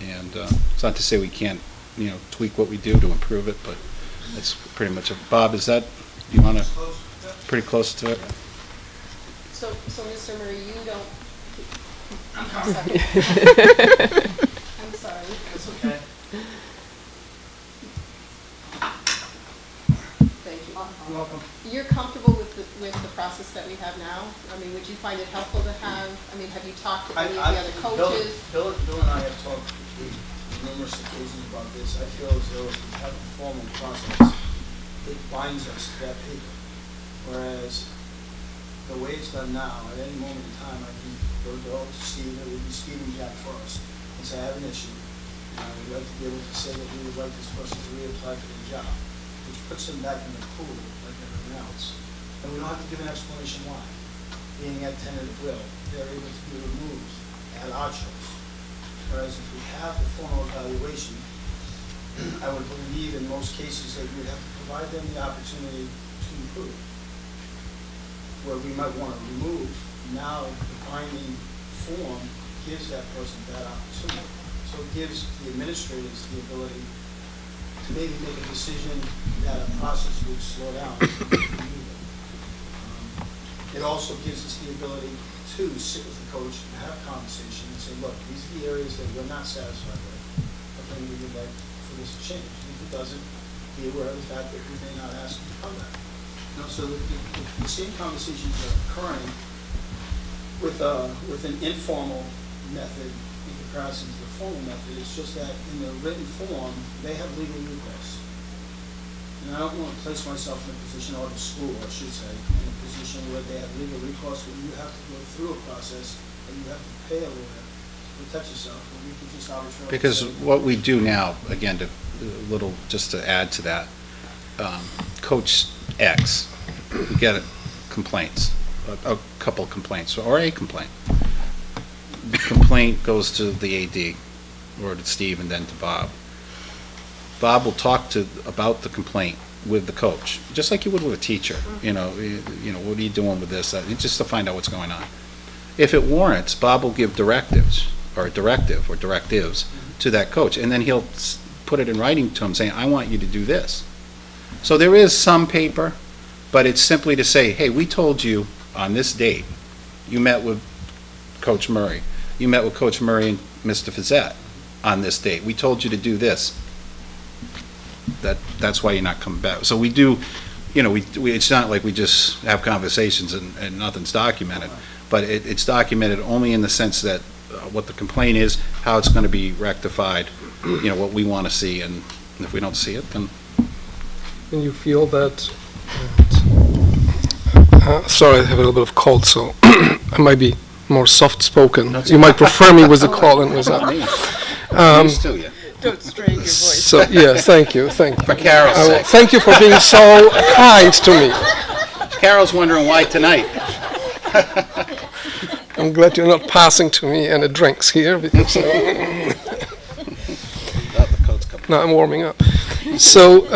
And it's not to say we can't, you know, tweak what we do to improve it, but that's pretty much it. Bob, is that, you want to, pretty close to it? So Mr. Murray, you don't, I'm sorry. That's okay. Thank you. You're welcome. You're comfortable with the process that we have now? I mean, would you find it helpful to have, I mean, have you talked to any of the other coaches? Bill and I have talked on numerous occasions about this. I feel as though if we have a formal process, it binds us to that paper. Whereas the way it's done now, at any moment in time, I can go to Steve, it would be Steve and Jack first, and say, I have an issue. And I would like to be able to say that we would like this person to reapply for the job, which puts them back in the pool like everyone else. And we don't have to give an explanation why. Being at tentative will, they're able to be removed at our choice. Whereas if we have the formal evaluation, I would believe in most cases that you would have to provide them the opportunity to improve. Where we might want to remove, now the binding form gives that person that opportunity. So it gives the administrators the ability to maybe make a decision that a process would slow down. It also gives us the ability to sit with the coach and have a conversation and say, look, these are the areas that we're not satisfied with, but then we would like for this to change. And if it doesn't, be aware of the fact that we may not ask you to come back. No, so the same conversations are occurring with an informal method in comparison to the formal method. It's just that in the written form, they have legal recourse. And I don't want to place myself in a position, or the school, I should say, in a position where they have legal recourse, where you have to go through a process and you have to pay a lawyer to protect yourself, and we can just arbitrarily Because say, what we do now, again, just to add to that, Coach X, we get complaints, a couple complaints, or a complaint. The complaint goes to the AD, or to Steve, and then to Bob. Bob will talk about the complaint with the coach, just like you would with a teacher. You know, what are you doing with this? Just to find out what's going on. If it warrants, Bob will give directives, or a directive, or directives to that coach, and then he'll put it in writing to him saying, I want you to do this. So there is some paper, but it's simply to say, hey, we told you on this date, you met with Coach Murray. You met with Coach Murray and Mr. Fazzette. on this date. We told you to do this. That's why you're not coming back. So we do, you know, it's not like we just have conversations and nothing's documented, but it's documented only in the sense that what the complaint is, how it's going to be rectified, you know, what we want to see, and if we don't see it, then... And you feel that... sorry, I have a little bit of cold, so I might be more soft-spoken. You might prefer me with the cold than without. Still, yeah. Don't strain your voice. So, yes, thank you. For Carol's sake. Thank you for being so kind to me. Carol's wondering why tonight. I'm glad you're not passing to me any drinks here, because no, I'm warming up. So,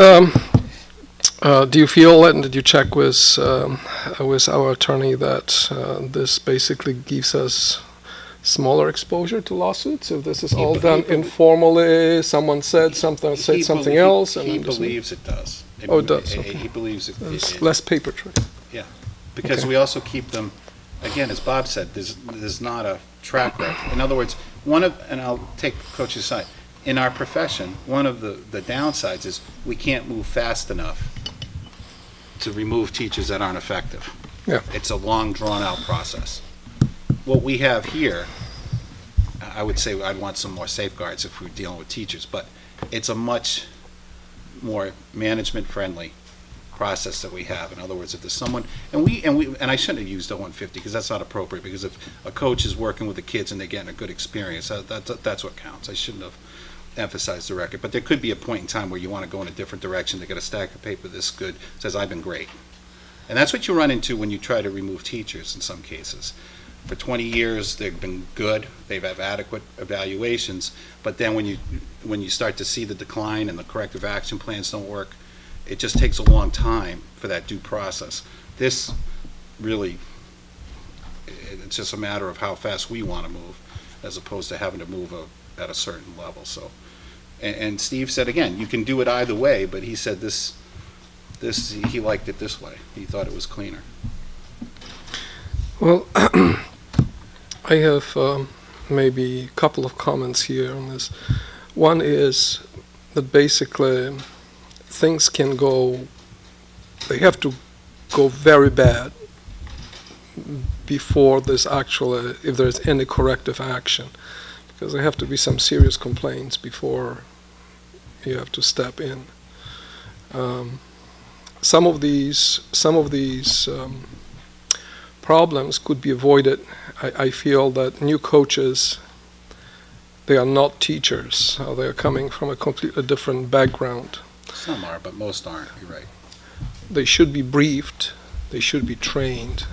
do you feel, and did you check with our attorney that this basically gives us smaller exposure to lawsuits? If this is all done informally, someone said something else, and he believes it does. Oh, it does. Okay. He believes it. There's less paper trail. Yeah, because we also keep them. Again, as Bob said, there's not a track record. In other words, and I'll take Coach's side. In our profession, one of the downsides is we can't move fast enough to remove teachers that aren't effective. Yeah. It's a long, drawn-out process. What we have here, I would say I'd want some more safeguards if we're dealing with teachers, but it's a much more management-friendly process that we have. In other words, if there's someone, and I shouldn't have used 0150 because that's not appropriate, because if a coach is working with the kids and they're getting a good experience, that's what counts. I shouldn't have emphasized the record, but there could be a point in time where you want to go in a different direction. They get a stack of paper this good, says I've been great. And that's what you run into when you try to remove teachers in some cases. For 20 years, they've been good. They've had adequate evaluations. But then when you start to see the decline and the corrective action plans don't work, it just takes a long time for that due process. This really, it's just a matter of how fast we want to move, as opposed to having to move at a certain level. So, and Steve said again, you can do it either way. But he said he liked it this way. He thought it was cleaner. Well, I have maybe a couple of comments here on this. One is that basically things can go, they have to go very bad before there's actually, if there's any corrective action, because there have to be some serious complaints before you have to step in. Some of these problems could be avoided. I feel that new coaches, they are not teachers. They are coming from a completely different background. Some are, but most aren't. You're right. They should be briefed. They should be trained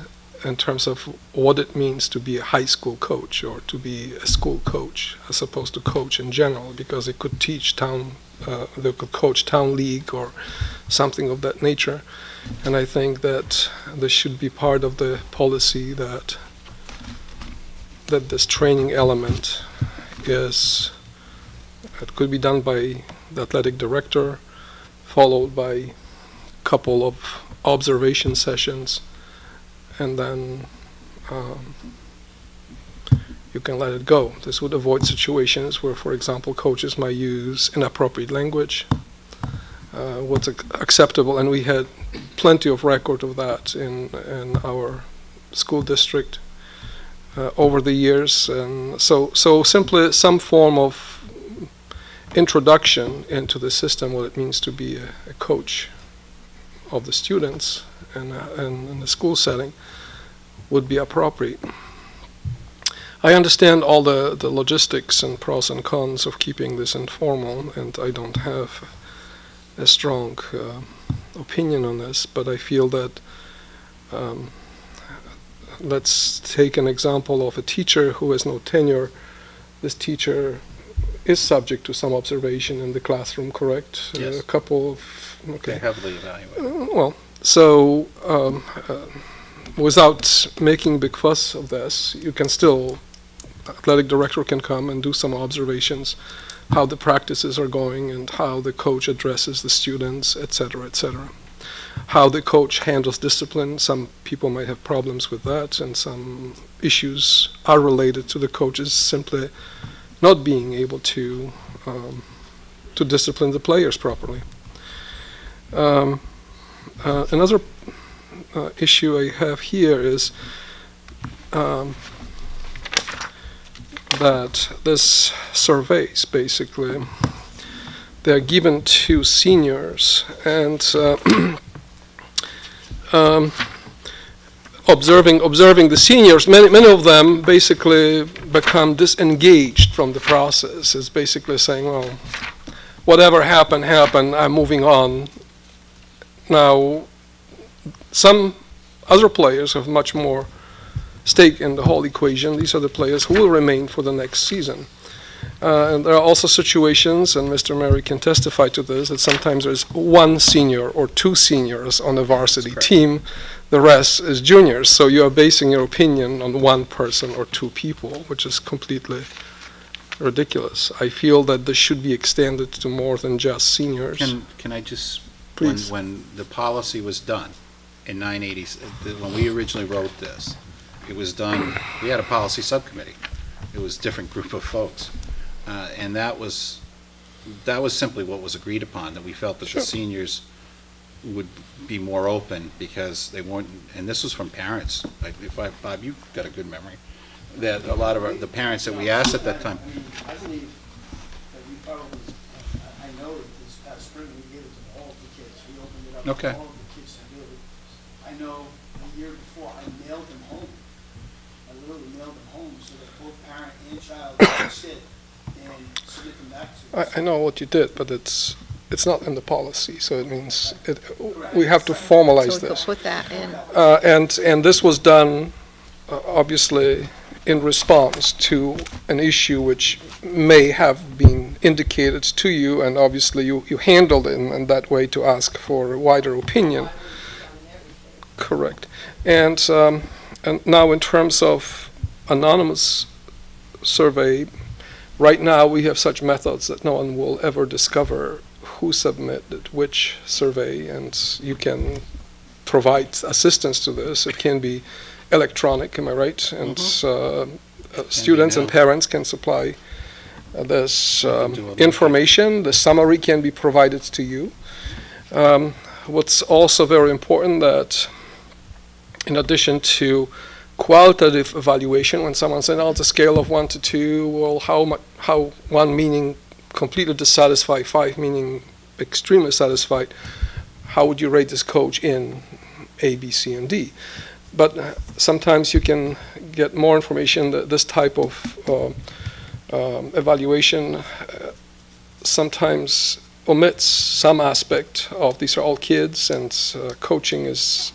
in terms of what it means to be a high school coach or to be a school coach, as opposed to coach in general, because they could teach they could coach town league or something of that nature. And I think that this should be part of the policy, that this training element it could be done by the athletic director, followed by a couple of observation sessions, and then you can let it go. This would avoid situations where, for example, coaches might use inappropriate language, what's acceptable, and we had plenty of record of that in our school district over the years. And so simply some form of introduction into the system, what it means to be a coach of the students in the school setting, would be appropriate. I understand all the logistics and pros and cons of keeping this informal, and I don't have a strong opinion on this, but I feel that let's take an example of a teacher who has no tenure. This teacher is subject to some observation in the classroom, correct? Yes. A couple of, okay. They're heavily evaluated. Well, so without making big fuss of this, you can still, athletic director can come and do some observations, how the practices are going and how the coach addresses the students, etc., etc. How the coach handles discipline. Some people might have problems with that, and some issues are related to the coaches simply not being able to discipline the players properly. Another issue I have here is that this surveys, basically, they're given to seniors, and observing the seniors, many of them basically become disengaged from the process. It's basically saying, well, whatever happened, I'm moving on. Now, some other players have much more stake in the whole equation. These are the players who will remain for the next season. And there are also situations, and Mr. Murray can testify to this, that sometimes there's one senior or two seniors on a varsity team, the rest is juniors. So you are basing your opinion on one person or two people, which is completely ridiculous. I feel that this should be extended to more than just seniors. Can I just, Please. when the policy was done in 980, when we originally wrote this, it was done, we had a policy subcommittee. It was a different group of folks. And that was simply what was agreed upon, that we felt that the seniors would be more open because they weren't, and this was from parents. Bob, you've got a good memory, that a lot of the parents that we asked at that time. I believe that we probably, I know that this past spring we gave it to all the kids. We opened it up to all of the kids to do it. I know the year before I mailed them home. I literally mailed them home so that both parent and child could sit and submit them back to us. I know what you did, but it's not in the policy, so it means we have to formalize So we this. could put that in. And this was done, obviously, in response to an issue which may have been indicated to you, and obviously you handled it in that way to ask for a wider opinion. Correct. And now in terms of anonymous survey, right now we have such methods that no one will ever discover who submitted which survey, and you can provide assistance to this. It can be electronic, am I right? And students and parents can supply this information. The summary can be provided to you. What's also very important, that in addition to qualitative evaluation, when someone says, oh, it's a scale of 1 to 2, well, how 1 meaning completely dissatisfied, 5 meaning extremely satisfied, how would you rate this coach in A, B, C, and D? But sometimes you can get more information. That this type of evaluation sometimes omits some aspect of, these are all kids, and coaching is,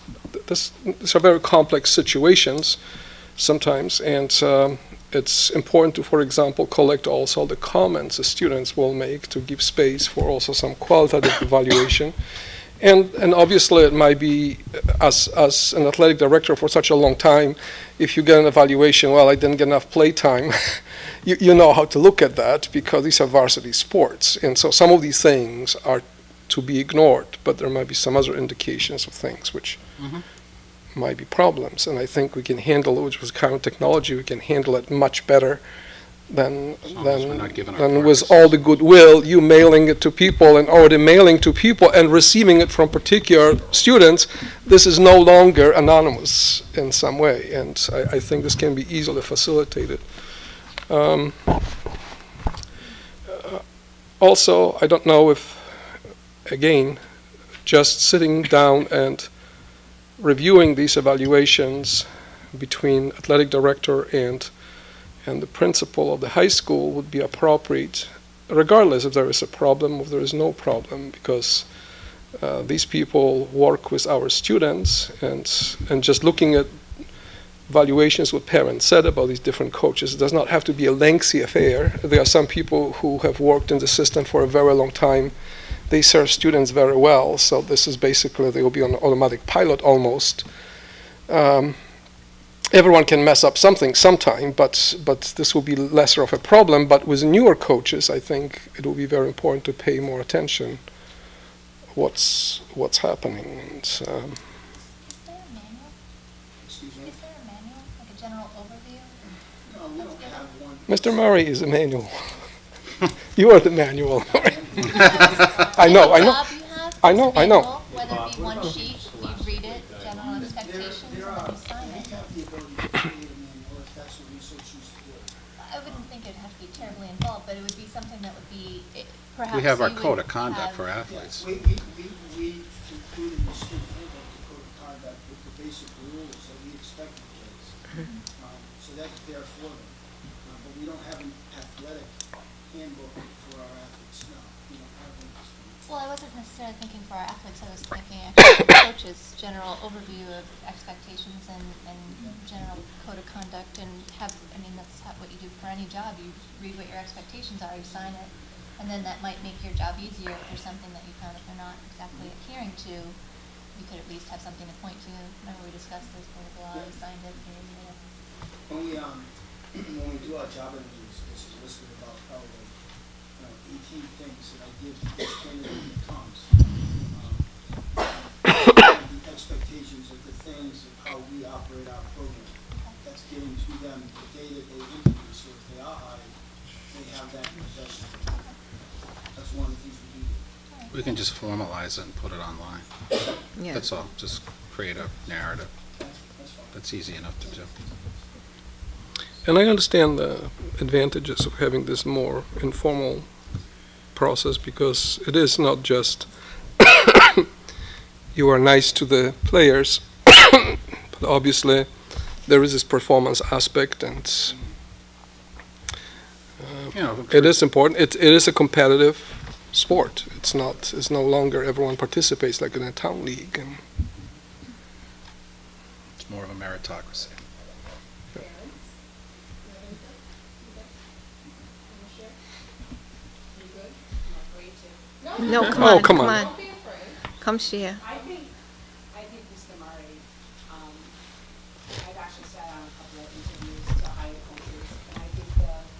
these are very complex situations sometimes, and it's important to, for example, collect also the comments the students will make to give space for also some qualitative evaluation. And obviously it might be, as an athletic director for such a long time, if you get an evaluation, well, I didn't get enough play time, you know how to look at that, because these are varsity sports. And so some of these things are to be ignored, but there might be some other indications of things which might be problems. And I think we can handle it, which was current technology, we can handle it much better than with all the goodwill, you mailing it to people and already mailing to people and receiving it from particular students. This is no longer anonymous in some way, and I think this can be easily facilitated. Also, I don't know if, again, just sitting down and reviewing these evaluations between athletic director and the principal of the high school would be appropriate, regardless if there is a problem or if there is no problem, because these people work with our students, and just looking at evaluations, what parents said about these different coaches, it does not have to be a lengthy affair. There are some people who have worked in the system for a very long time. They serve students very well, so this is basically, they will be on automatic pilot almost. Everyone can mess up something sometime, but this will be lesser of a problem. But with newer coaches, I think it will be very important to pay more attention what's happening. And, Is there a manual? Is there a manual, like a general overview? No, we don't have one. Mr. Murray is a manual. You are the manual. I know. I know. Whether it be one sheet, you read it, general expectations, and then you sign We it. have the ability to create a manual if that's what we so choose to do. I wouldn't think it'd have to be terribly involved, but it would be something that would be, perhaps We have our you code would of conduct have- for Yes, athletes. we included in the student handbook the code of conduct with the basic rules that we expect of kids. So that's there for them. But we don't have an athletic handbook for our athletes, no. We don't have one. Well, I wasn't necessarily thinking for our athletes, I was thinking actually for coaches, general overview of expectations and general code of conduct and have, I mean, that's what you do for any job. You read what your expectations are, you sign it, and then that might make your job easier if there's something that you found that they're not exactly adhering to. You could at least have something to point to. Remember we discussed this before the law, you signed it, you read it. When we do our job interviews, this is listed about probably 18 things that I give to each candidate that comes. The expectations of the things of how we operate our program. That's given to them the day that they interview, so if they are hired, they have that in possession. That's one of the things we do. We can just formalize it and put it online. Yeah. That's all, just create a narrative. That's fine. That's easy enough to do. And I understand the advantages of having this more informal process, because it is not just you are nice to the players, but obviously there is this performance aspect, and You know, it is important. It is a competitive sport. It's no longer everyone participates like in a town league. And it's more of a meritocracy. No, come Oh, on, come come on. on. Come share. I think Mr. Murray, I've actually sat on a couple of interviews to hire coaches, and I think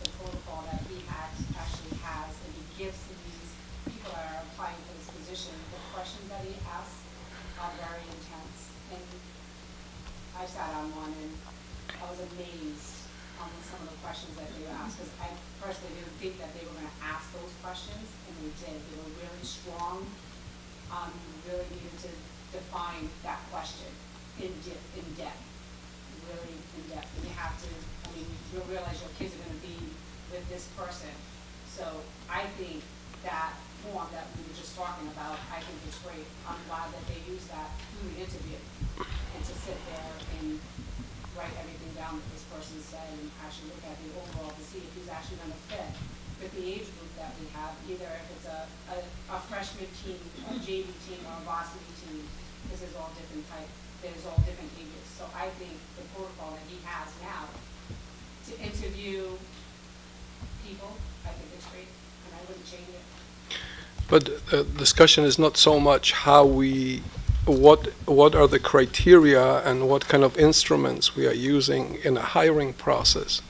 the protocol that he actually has, and he gives to these people that are applying for this position, the questions that he asks are very intense. And I sat on one, and I was amazed on some of the questions that they asked, because I personally didn't think that they were going to ask those questions, and they did. They were really strong. You really needed to define that question in depth, really in depth. And you have to, I mean, you'll realize your kids are going to be with this person. So I think that form that we were just talking about, I think it's great. I'm glad that they use that through the interview, and to sit there and write everything down that this person said and actually look at the overall to see if he's actually going to fit with the age group that we have, either if it's a freshman team, a JV team, or a varsity team. This is all different there's all different ages. So I think the protocol that he has now to interview people, I think it's great, and I wouldn't change it. but the discussion is not so much what are the criteria and what kind of instruments we are using in a hiring process.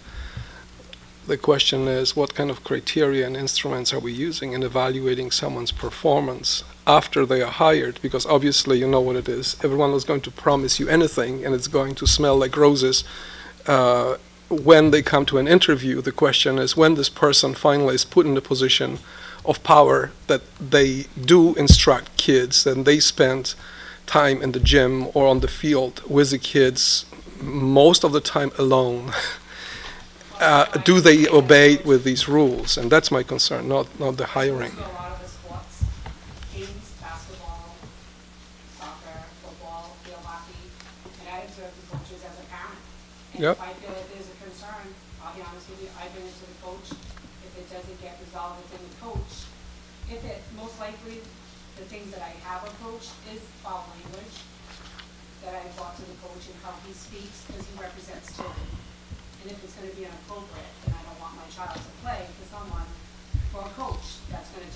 The question is, what kind of criteria and instruments are we using in evaluating someone's performance after they are hired? Because obviously, you know what it is. Everyone is going to promise you anything, and it's going to smell like roses. When they come to an interview, the question is, when this person finally is put in the position of power that they do instruct kids, and they spend time in the gym or on the field with the kids, most of the time alone. Do they obey with these rules? And that's my concern, not the hiring. So a lot of the sports, games, basketball, soccer, football, field hockey, and I observe the coaches as a parent. And Yep. if I feel that there's a concern, I'll be honest with you, I bring it to the coach. If it doesn't get resolved within the coach, if it, most likely, the things that I have approached is foul language that I brought to the coach and how he speaks, because he represents children. And if it's going to be inappropriate, then I don't want my child to play for a coach that's going to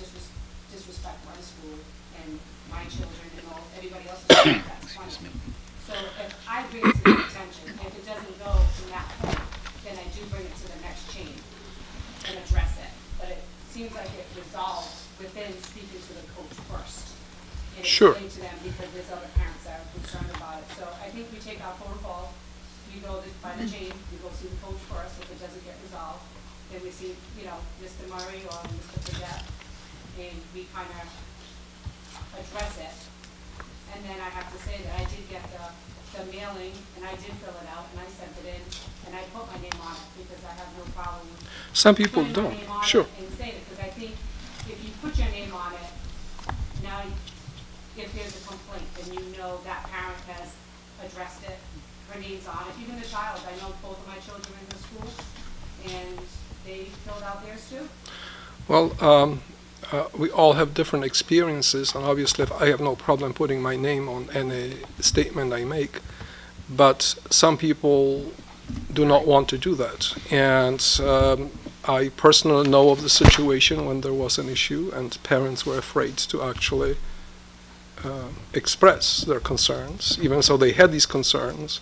disrespect my school and my children and everybody else's children that's playing. So if I bring it to their attention, if it doesn't go from that point, then I do bring it to the next chain and address it. But it seems like it resolves within speaking to the coach first. And Sure. explain to them, because there's other parents that are concerned about it. So I think we take our protocol, you go by the chain, you go see the coach first. If it doesn't get resolved, then we see, you know, Mr. Murray or Mr. Fredette, and we kind of address it. And then I have to say that I did get the mailing, and I did fill it out, and I sent it in, and I put my name on it, because I have no problem Some people putting my don't, name on sure. it and saying it, because I think if you put your name on it, now if there's a complaint, then you know that parent has addressed it, her name's on it, even the child. I know both of my children are in the school, and they filled out theirs too. Well, we all have different experiences, and obviously I have no problem putting my name on any statement I make, but some people do not want to do that. And I personally know of the situation when there was an issue and parents were afraid to actually express their concerns, even so they had these concerns.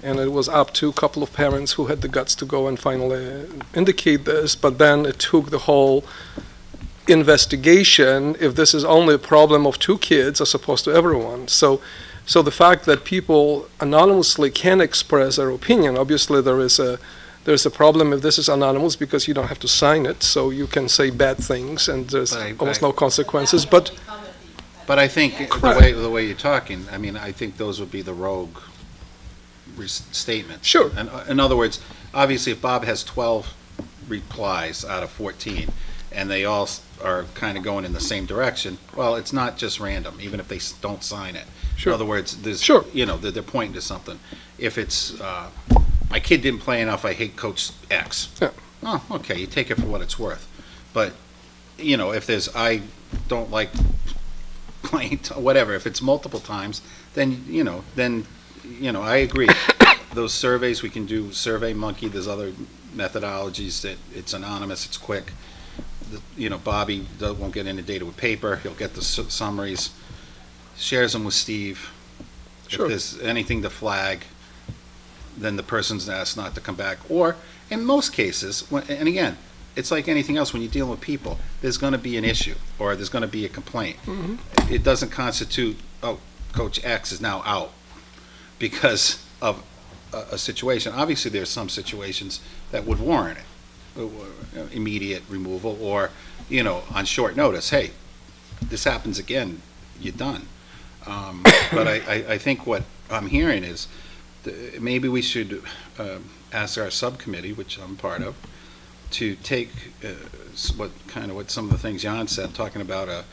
And it was up to a couple of parents who had the guts to go and finally indicate this, but then it took the whole investigation if this is only a problem of 2 kids as opposed to everyone. So the fact that people anonymously can express their opinion, obviously there's a problem if this is anonymous because you don't have to sign it, so you can say bad things and there's almost no consequences. But I think the way you're talking, I mean, I think those would be the rogue statements. Sure. And in other words, obviously, if Bob has 12 replies out of 14, and they all are kind of going in the same direction, well, it's not just random, even if they don't sign it. Sure. In other words, there's, sure. you know, they're pointing to something. If it's, my kid didn't play enough, I hate Coach X. Yeah. Oh, okay, you take it for what it's worth. But, you know, if there's, I don't like playing, whatever, if it's multiple times, then, I agree. Those surveys, we can do Survey Monkey, there's other methodologies that it's anonymous, it's quick. Bobby won't get into data with paper, he'll get the summaries, shares them with Steve. Sure. If there's anything to flag, then the person's asked not to come back. Or, in most cases, and again, it's like anything else, when you're dealing with people, there's going to be an issue, or there's going to be a complaint. Mm-hmm. It doesn't constitute, oh, Coach X is now out because of a situation. Obviously, there's some situations that would warrant it, immediate removal, or, on short notice, hey, this happens again, you're done. But I think what I'm hearing is maybe we should ask our subcommittee, which I'm part of, to take what some of the things Jan said, talking about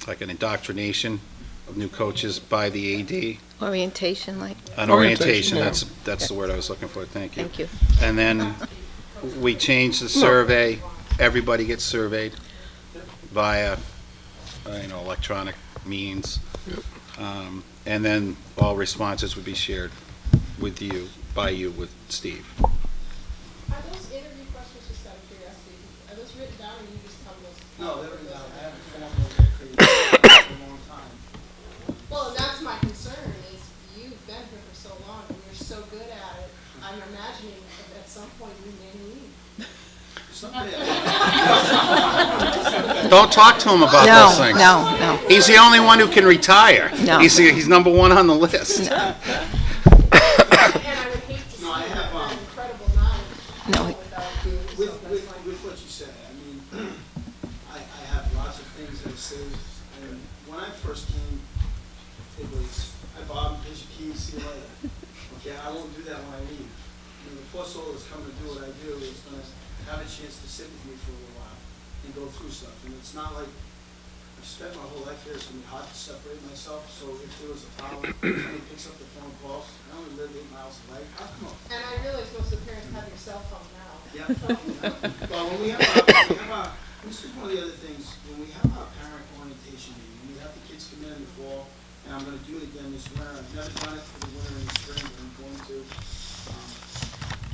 like an indoctrination of new coaches by the AD. Orientation, like. An orientation, yeah. that's the word I was looking for, thank you. Thank you. And then we change the survey, everybody gets surveyed via, electronic means. Yep. And then all responses would be shared with you, with Steve. Are those interview questions, just out of curiosity, are those written down, or you just tell those? No, they're written down. I haven't formally created for a long time. Well, and that's my concern, is you've been here for so long, and you're so good at it, I'm imagining that at some point you may leave. Don't talk to him about those things. No. He's the only one who can retire. No. He's number 1 on the list. And I would hate to see that incredible knowledge. No. With what you said, I mean, I have lots of things that say, and when I first came, it was, hi Bob, here's your keys, see you later. Okay, I won't do that when I leave. The poor soul that's coming to do what I do is going to have a chance to sit with me for a little while and go through stuff. And it's not like I've spent my whole life here, it's going to be hard to separate myself. So if there was a problem, somebody picks up the phone calls, I only live 8 miles away. I'll come up. And I realize most of the parents have your cell phone now. Yeah. Well, when we have this is one of the other things, when we have our parent orientation meeting, we have the kids come in the fall, and I'm going to do it again this winter. I've never done it for the winter and the spring, but I'm going to.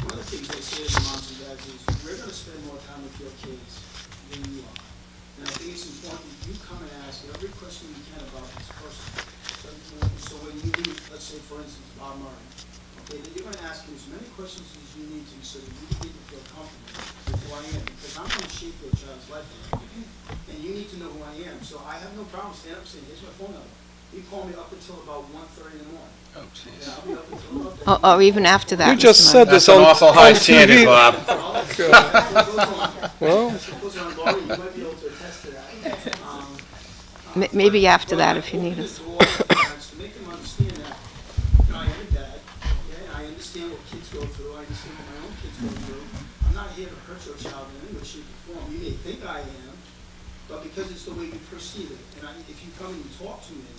One of the things I say to moms and dads is, we're going to spend more time with your kids than you are. And I think it's important that you come and ask every question you can about this person. So when you meet, let's say, for instance, Bob Murray, okay, then you're going to ask him as many questions as you need to so that you can feel comfortable with who I am. Because I'm going to shape your child's life. And you need to know who I am. So I have no problem standing up and saying, here's my phone number. You call me up until about 1:30 in the morning. Oh, jeez. Yeah, I'll be up until about that. Or even after that. You just Mr. said Murray. this on TV. Bob. Well, That's what goes on, Laurie. You might be able to attest to that. Maybe after that, if you need us. To make them understand that, you know, I am a dad, okay? I understand what kids go through. I understand what my own kids go through. I'm not here to hurt your child in any way, shape, or form. You may think I am, but because it's the way you perceive it. And if you come and talk to me,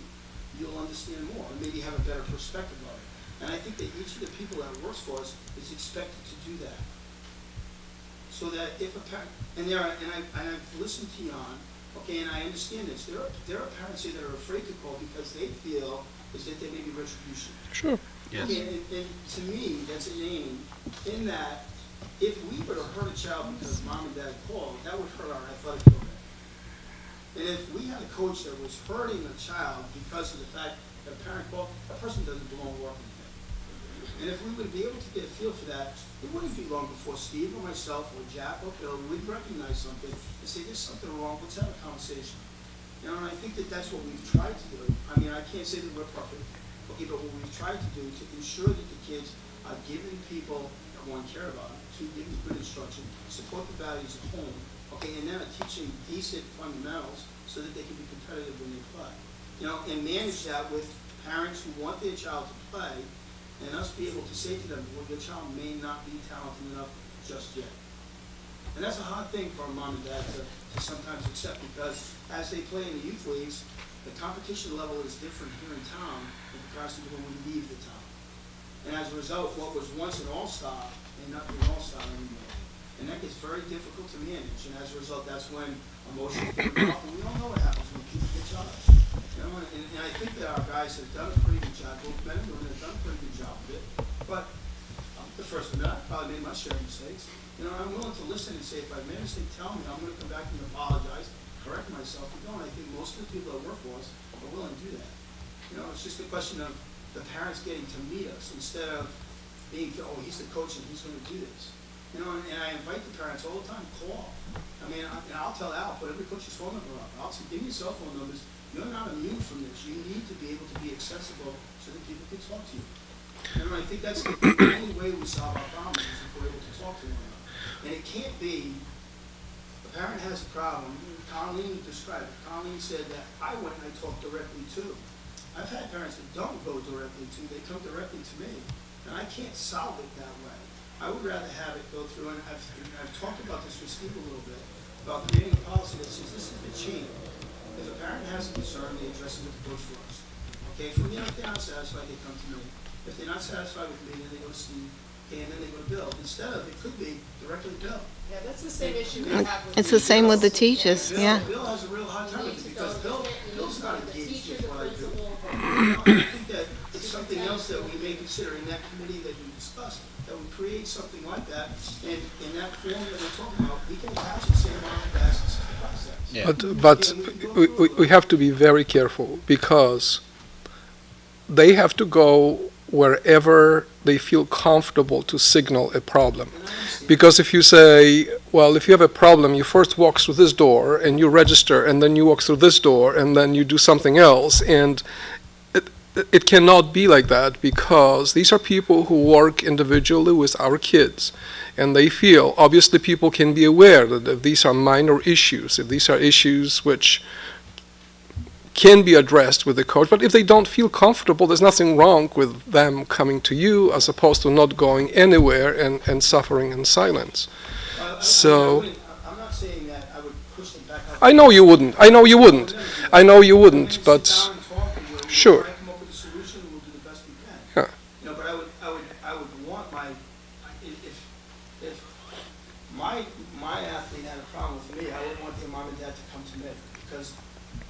you'll understand more and maybe have a better perspective of it. And I think that each of the people that works for us is expected to do that. So that if a parent, and I've listened to Jan, okay, and I understand this. There are parents here that are afraid to call because they feel is that there may be retribution. sure. Yes. Okay, and to me, that's an aim in that if we were to hurt a child because mom and dad called, that would hurt our athletic program. And if we had a coach that was hurting a child because of the fact that a parent called, that person doesn't belong working here. And if we would be able to get a feel for that, it wouldn't be long before Steve or myself or Jack or Bill would recognize something and say, there's something wrong, let's have a conversation. You know, and I think that that's what we've tried to do. I mean, I can't say that we're perfect, okay, but what we've tried to do to ensure that the kids are giving people that one care about, to give them good instruction, support the values at home, okay, and then teaching decent fundamentals so that they can be competitive when they play. You know, and manage that with parents who want their child to play, and us be able to say to them, well, your child may not be talented enough just yet. And that's a hard thing for a mom and dad to sometimes accept, because as they play in the youth leagues, the competition level is different here in town in comparison to when we leave the town. And as a result, what was once an all-star may not be an all-star anymore. And that gets very difficult to manage. And as a result, that's when emotions come up. And we all know what happens when people get judged. You know, and I think that our guys have done a pretty good job. Both men and women have done a pretty good job of it. But the first one, I probably made my share of mistakes. You know, I'm willing to listen and say, if I made a mistake, tell me. I'm going to come back and apologize, correct myself. And I think most of the people that work for us are willing to do that. You know, it's just a question of the parents getting to meet us instead of being, oh, he's the coach and he's going to do this. You know, and I invite the parents all the time, call. I mean, I'll tell Al, put every coach's phone number up. I'll say, give me your cell phone numbers. You're not immune from this. You need to be able to be accessible so that people can talk to you. And I think that's the only way we solve our problems is if we're able to talk to one another. And it can't be, a parent has a problem. Colleen described it. Colleen said that I went and I talked directly to. I've had parents that don't go directly to, they come directly to me. And I can't solve it that way. I would rather have it go through, and I've talked about this with Steve a little bit, about creating a policy that says this is the chain. If a parent has a concern, they address it with the coach first. Okay, from there, if they're not satisfied, they come to me. If they're not satisfied with me, then they go to Steve, okay, and then they go to Bill. Instead of, it could be directly Bill. Yeah, that's the same issue we have with. It's the same with the teachers, yeah. Bill has a real hard time with it because Bill's not engaged with what I do. Principal, I think that it's something else that we may consider in that committee that we discussed, that we create something like that, and in that form that we're talking about, we can attach the same amount of assets to the process. Yeah. But we have to be very careful because they have to go wherever they feel comfortable to signal a problem. Because if you say, well, if you have a problem, you first walk through this door and you register, and then you walk through this door and then you do something else, and it cannot be like that, because these are people who work individually with our kids, and they feel, obviously people can be aware that if these are minor issues, if these are issues which can be addressed with the coach, but if they don't feel comfortable, there's nothing wrong with them coming to you as opposed to not going anywhere and suffering in silence. So I'm not saying that I would push them back out. I know you wouldn't, but sure. Come up with a solution, we'll do the best we can. Yeah. You know, but I would want if my athlete had a problem with me, I would want their mom and dad to come to me, because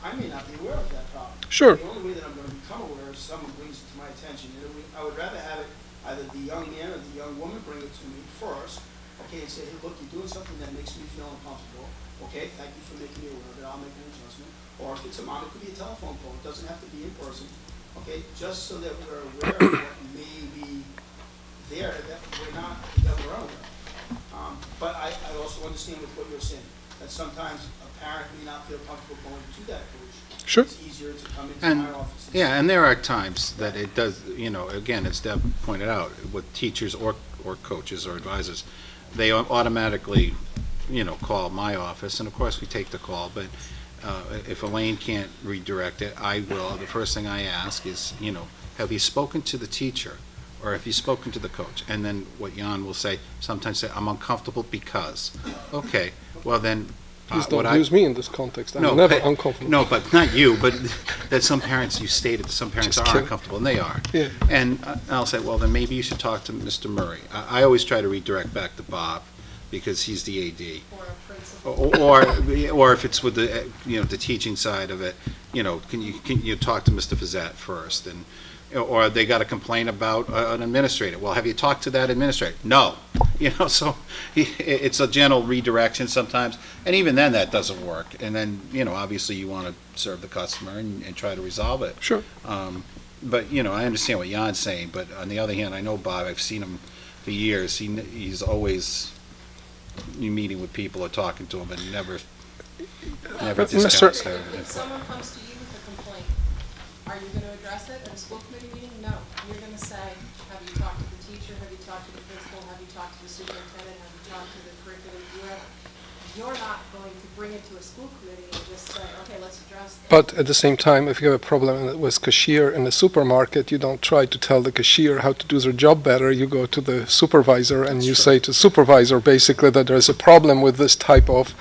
I may not be aware of that problem. Sure. The only way that I'm going to become aware is someone brings it to my attention. I would rather have it either the young man or the young woman bring it to me first, okay, and say, hey, look, you're doing something that makes me feel uncomfortable. Okay, thank you for making me aware of it. I'll make an adjustment. Or if it's a mom, it could be a telephone call. It doesn't have to be in person. Okay, just so that we're aware of what may be there that we're unaware of. But I also understand with what you're saying. that sometimes a parent may not feel comfortable going to that coach. Sure. It's easier to come into And, my office. yeah, and there are times that it does, again, as Deb pointed out, with teachers or coaches or advisors, they automatically, call my office, and of course we take the call, but if Elaine can't redirect it, I will. The first thing I ask is, have you spoken to the teacher, or have you spoken to the coach? And then what Jan will say, sometimes say, I'm uncomfortable because. Okay, well then, Please what don't use me in this context. I'm No, never but- uncomfortable. No, but not you, but that some parents, you stated that some parents Just are kidding. uncomfortable, and they are. Yeah. And I'll say, well, then maybe you should talk to Mr. Murray. I always try to redirect back to Bob, because he's the AD. Or a principal. Or if it's with the, the teaching side of it, can you talk to Mr. Fazette first? And, or they got a complaint about an administrator. Well, have you talked to that administrator? No. So it's a gentle redirection sometimes, and even then that doesn't work. And then, obviously you want to serve the customer and try to resolve it. Sure. But, I understand what Jan's saying, but on the other hand, I know Bob, I've seen him for years. He's always meeting with people or talking to them and never discounts their If input. someone comes to you with a complaint, are you going to address it at a school committee meeting? No. You're going to say, have you talked to the teacher? Have you talked to the principal? Have you talked to the superintendent? Have you talked to the curriculum? Whoever. You're not going to bring it to a school committee and just say, okay, let's address this. But at the same time, if you have a problem with cashier in the supermarket, you don't try to tell the cashier how to do their job better. You go to the supervisor and you say to the supervisor basically that there's a problem with this type of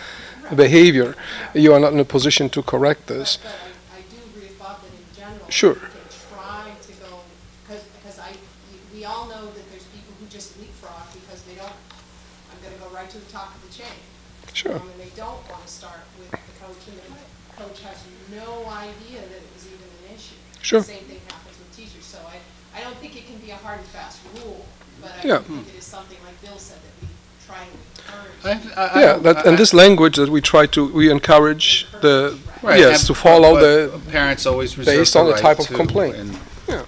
behavior. You are not in a position to correct this. But I do agree with Bob that in general, Sure. we can try to go, because we all know that there's people who just leapfrog because they don't, I'm going to go right to the top of the chain. Sure. And they don't want to start with the coach, and the coach has no idea that it was even an issue. Sure. The same thing happens with teachers. So I don't think it can be a hard and fast rule, but I Yeah. think it is something like Bill said that we try and encourage. Yeah, and this language that we encourage the, Right, yes, and- to follow but the, parents always reserve based on the right type of to, complaint. and, Yeah.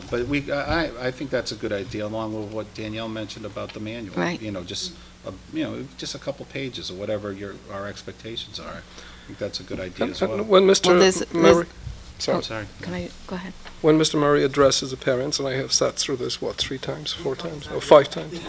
but I think that's a good idea, along with what Danielle mentioned about the manual. Right. Just a couple pages or whatever our expectations are. I think that's a good idea as and well. when Mr. Well, there's- Murray, I'm sorry, sorry. Can I, go ahead. when Mr. Murray addresses the parents, and I have sat through this, 3 times, 4 times, or 5 times,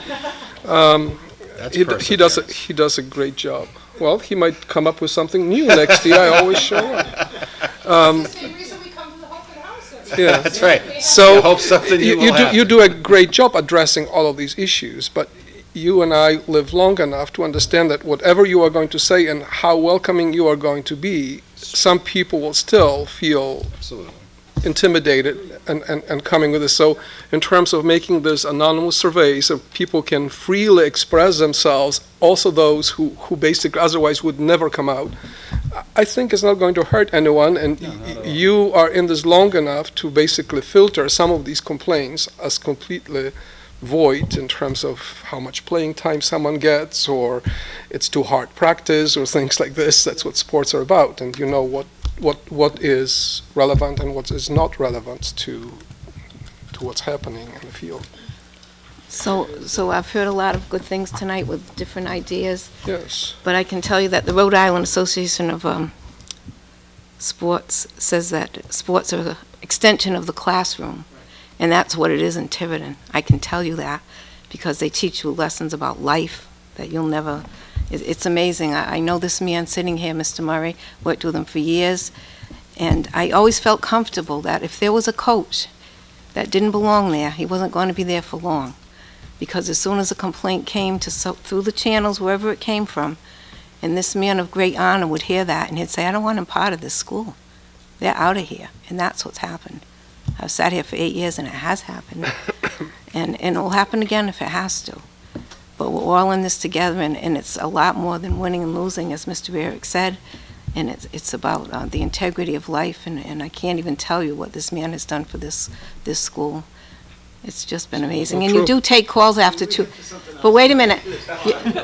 That's he does a great job. Well, he might come up with something new next year. I always show up. It's the same reason we come to the open house every Yeah. That's right. So You hope something you will have. you do a great job addressing all of these issues, but you and I live long enough to understand that whatever you are going to say and how welcoming you are going to be, some people will still feel Absolutely. intimidated and coming with this. So in terms of making this anonymous survey so people can freely express themselves, also those who basically otherwise would never come out, I think it's not going to hurt anyone, and you are in this long enough to basically filter some of these complaints as completely void in terms of how much playing time someone gets, or it's too hard practice, or things like this. That's what sports are about, and you know what is relevant and what is not relevant to what's happening in the field. So I've heard a lot of good things tonight with different ideas, Yes. but I can tell you that the Rhode Island Association of Sports says that sports are an extension of the classroom, and that's what it is in Tiverton. I can tell you that, because they teach you lessons about life that you'll never, it's amazing. I know this man sitting here, Mr. Murray, worked with him for years, and I always felt comfortable that if there was a coach that didn't belong there, he wasn't going to be there for long. Because as soon as a complaint came through the channels, wherever it came from, and this man of great honor would hear that, and he'd say, I don't want him part of this school. They're out of here. And that's what's happened. I've sat here for 8 years, and it has happened. And it will happen again if it has to. But we're all in this together, and it's a lot more than winning and losing, as Mr. Eric said. And it's about the integrity of life, and I can't even tell you what this man has done for this school. It's just been amazing. And you do take calls after 2. But wait a minute.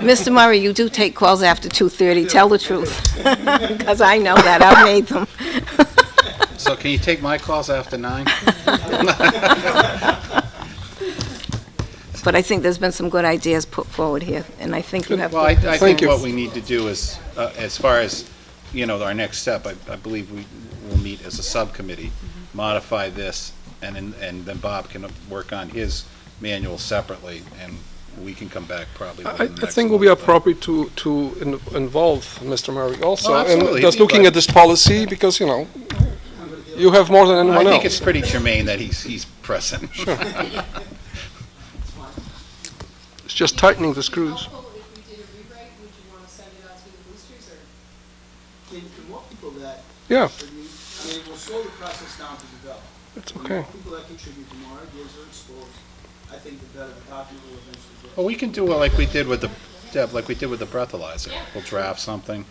Mr. Murray, you do take calls after 2:30. Tell the truth. Because I know that. I've made them. So can you take my calls after 9? but I think there's been some good ideas put forward here, and I think you have. Well, I Thank think you. what we need to do is, as far as, our next step, I believe we will meet as a subcommittee, modify this, and then Bob can work on his manual separately, and we can come back probably I within the next think it would be month. appropriate to involve Mr. Murray also, Oh, absolutely. and just looking at this policy, because, you have more than anyone I else. think it's pretty germane that he's present. It's just tightening the screws. If we did a rewrite, would you want to send it out to the boosters, or? Can more people that Yeah, contribute, I mean, we'll slow the process down to develop. that's The okay. more people that contribute, the more ideas are exposed, I think the better the document will eventually get. Well, we can do it like we did with the, Deb, like we did with the breathalyzer. We'll draft something,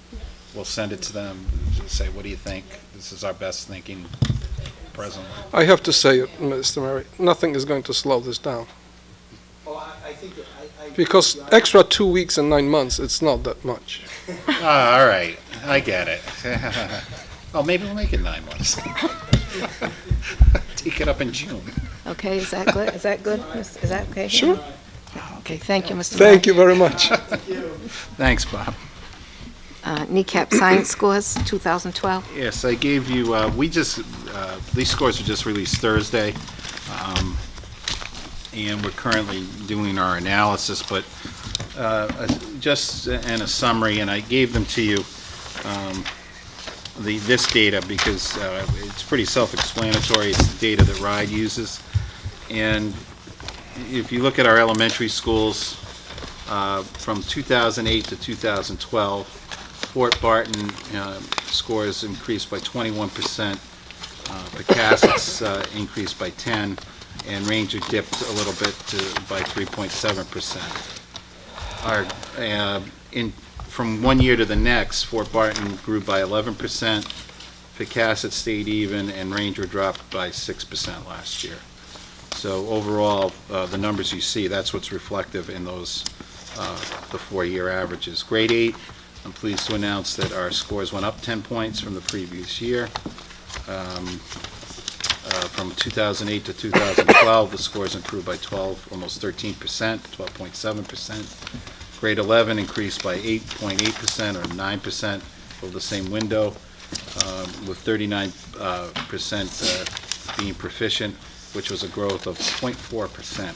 we'll send it to them, say, what do you think? This is our best thinking presently. I have to say it, Mr. Murray, nothing is going to slow this down. Oh, I think that, I. Because Yeah, extra 2 weeks and 9 months, it's not that much. Ah, all right, I get it. Oh, maybe we'll make it 9 months. Take it up in June. Okay, is that good? Is that good? Is that okay? Sure. Okay, thank you, Mr. Murray. Thank you very much. Thanks, Bob. Kneecap science scores, 2012. Yes, I gave you, these scores were just released Thursday, and we're currently doing our analysis, but just in a summary, and I gave them to you, this data, because it's pretty self-explanatory. It's the data that RIDE uses. And if you look at our elementary schools, from 2008 to 2012, Fort Barton scores increased by 21%, Pecasset's increased by 10%, and Ranger dipped a little bit by 3.7%. From one year to the next, Fort Barton grew by 11%, Pecasset stayed even, and Ranger dropped by 6% last year. So overall, the numbers you see, that's what's reflective in those, the 4-year averages. Grade 8, I'm pleased to announce that our scores went up 10 points from the previous year. From 2008 to 2012, the scores improved by almost 13%, 12.7%. Grade 11 increased by 8.8% or 9% over the same window, with 39% being proficient, which was a growth of 0.4%,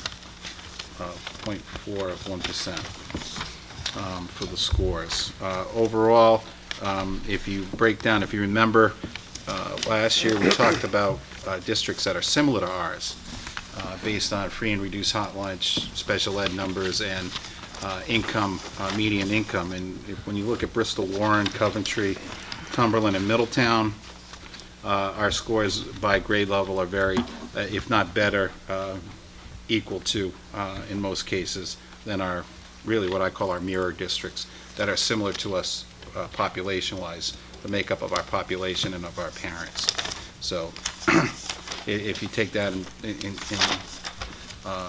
0.4% for the scores. Overall, if you break down, if you remember, last year we talked about districts that are similar to ours, based on free and reduced hot lunch, special ed numbers, and income, median income. And when you look at Bristol, Warren, Coventry, Cumberland, and Middletown, our scores by grade level are very, if not better, equal to, in most cases, than our, really what I call our mirror districts that are similar to us population-wise, the makeup of our population and of our parents. So if you take that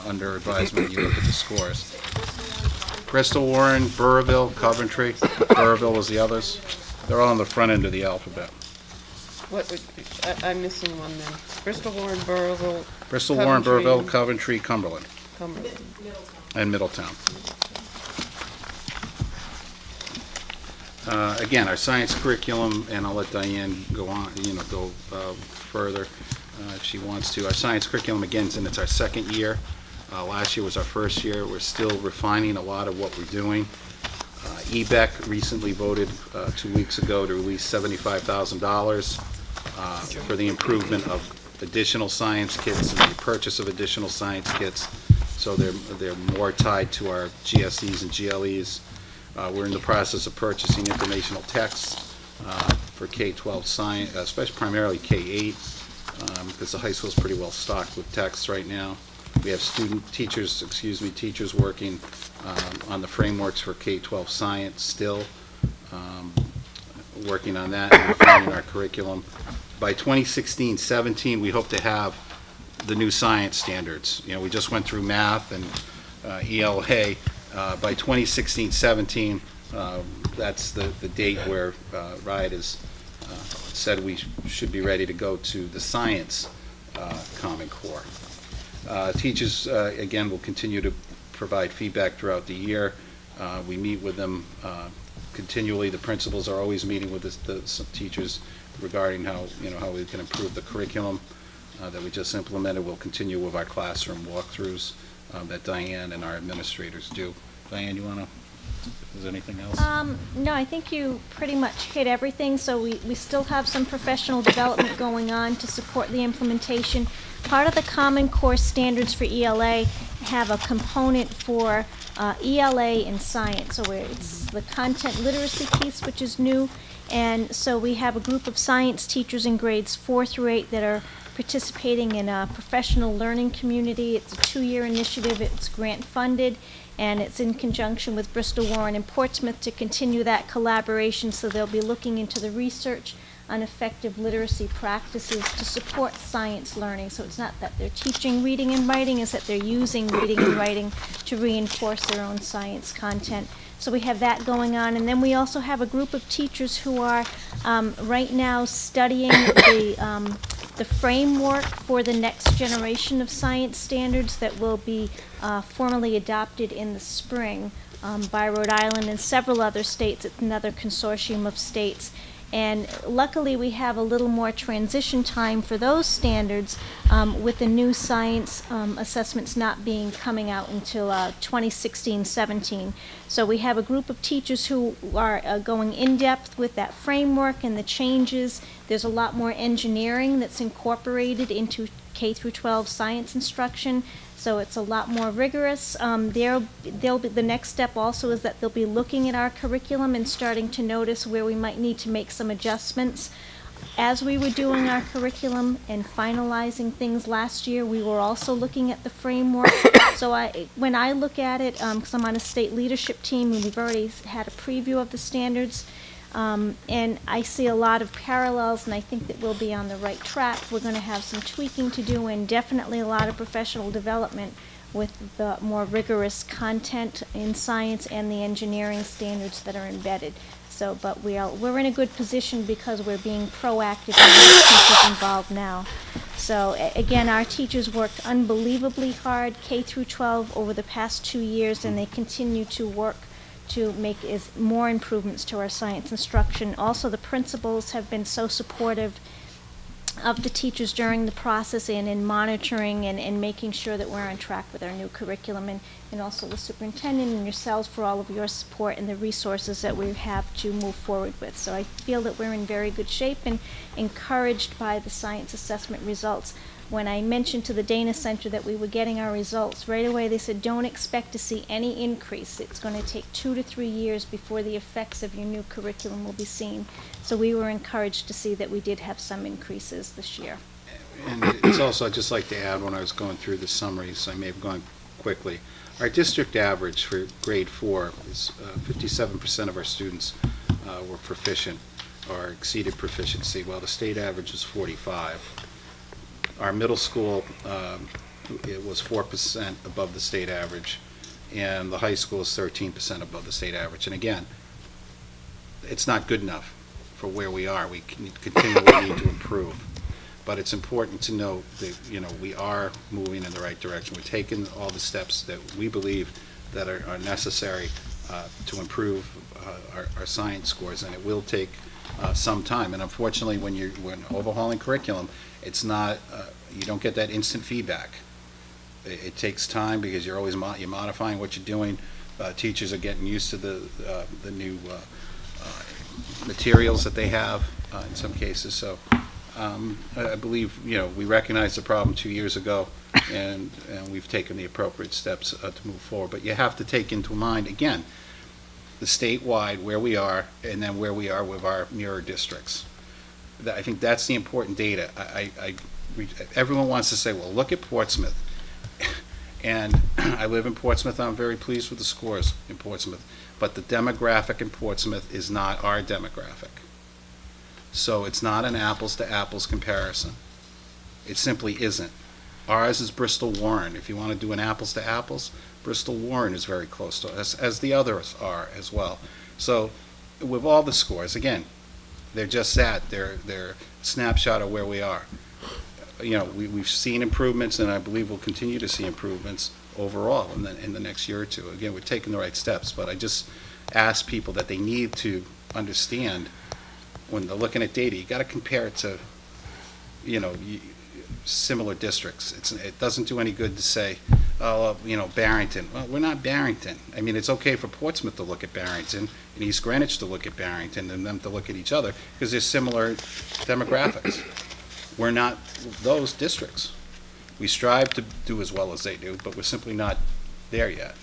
under advisement, you look at the scores. Bristol, Warren, Burrillville, Coventry, Burrillville was the others. They're all on the front end of the alphabet. I'm missing one then. Bristol, Warren, Burrillville. Bristol, Warren, Coventry, Burrillville, Coventry, Cumberland, Cumberland. and Middletown. Again, our science curriculum, and I'll let Diane go on, go further if she wants to. Our science curriculum, again, it's our second year. Last year was our first year. We're still refining a lot of what we're doing. EBEC recently voted 2 weeks ago to release $75,000 for the improvement of additional science kits and the purchase of additional science kits. So they're more tied to our GSEs and GLEs. We're in the process of purchasing informational texts for K-12 science, especially primarily K-8, because the high school is pretty well stocked with texts right now. We have teachers working on the frameworks for K-12 science still, working on that and refining our curriculum. By 2016-17, we hope to have the new science standards. We just went through math and ELA. By 2016-17, that's the date where RIDE has said we should be ready to go to the science Common Core. Teachers, again, will continue to provide feedback throughout the year. We meet with them continually. The principals are always meeting with the teachers regarding how we can improve the curriculum that we just implemented. We'll continue with our classroom walkthroughs that Diane and our administrators do. Diane, you want to, if there's anything else? No, I think you pretty much hit everything. So we still have some professional development going on to support the implementation. Part of the Common Core standards for ELA have a component for ELA in science, so it's the content literacy piece, which is new. And so we have a group of science teachers in grades 4 through 8 that are participating in a professional learning community. It's a 2-year initiative. It's grant funded, and it's in conjunction with Bristol, Warren, and Portsmouth to continue that collaboration. So they'll be looking into the research on effective literacy practices to support science learning. So it's not that they're teaching reading and writing, it's that they're using reading and writing to reinforce their own science content. So we have that going on. And then we also have a group of teachers who are right now studying the framework for the next generation of science standards that will be formally adopted in the spring by Rhode Island and several other states. It's another consortium of states. And luckily we have a little more transition time for those standards with the new science assessments not being coming out until 2016-17. So we have a group of teachers who are going in depth with that framework and the changes. There's a lot more engineering that's incorporated into K through 12 science instruction. So it's a lot more rigorous. The next step also is that they'll be looking at our curriculum and starting to notice where we might need to make some adjustments. As we were doing our curriculum and finalizing things last year, we were also looking at the framework. So when I look at it, because I'm on a state leadership team and we've already had a preview of the standards, and I see a lot of parallels, and I think that we'll be on the right track. We're going to have some tweaking to do, and definitely a lot of professional development with the more rigorous content in science and the engineering standards that are embedded. So, but we're in a good position because we're being proactive and getting teachers involved now. So again, our teachers worked unbelievably hard, K through 12, over the past 2 years, and they continue to work to make more improvements to our science instruction. Also, the principals have been so supportive of the teachers during the process and in monitoring and making sure that we're on track with our new curriculum, and also the superintendent and yourselves for all of your support and the resources that we have to move forward with. So I feel that we're in very good shape and encouraged by the science assessment results. When I mentioned to the Dana Center that we were getting our results, right away they said, don't expect to see any increase. It's going to take 2 to 3 years before the effects of your new curriculum will be seen. So we were encouraged to see that we did have some increases this year. And it's also, I'd just like to add, when I was going through the summaries, I may have gone quickly. Our district average for grade 4 is 57% of our students were proficient or exceeded proficiency, while the state average is 45. Our middle school, it was 4% above the state average, and the high school is 13% above the state average. And again, it's not good enough for where we are. We continually need to improve. But it's important to note that, we are moving in the right direction. We're taking all the steps that we believe that are necessary to improve our science scores, and it will take some time. And unfortunately, when overhauling curriculum, it's not, you don't get that instant feedback. It takes time because you're always you're modifying what you're doing. Teachers are getting used to the new materials that they have in some cases. So I believe, we recognized the problem 2 years ago, and we've taken the appropriate steps to move forward. But you have to take into mind, again, the statewide, where we are, and then where we are with our mirror districts. I think that's the important data. Everyone wants to say, well, look at Portsmouth. And I live in Portsmouth. I'm very pleased with the scores in Portsmouth. But the demographic in Portsmouth is not our demographic. So it's not an apples-to-apples comparison. It simply isn't. Ours is Bristol-Warren. If you want to do an apples-to-apples, Bristol-Warren is very close to us, as the others are as well. So with all the scores, again, they're just that. They're a snapshot of where we are. you know, we've seen improvements, and I believe we'll continue to see improvements overall in the next year or two. Again, we're taking the right steps, but I just ask people that they need to understand when they're looking at data, you got to compare it to, you know, similar districts. It doesn't do any good to say, oh, you know, Barrington. Well, we're not Barrington. I mean, it's okay for Portsmouth to look at Barrington and East Greenwich to look at Barrington and them to look at each other because there's similar demographics. We're not those districts. We strive to do as well as they do, but we're simply not there yet.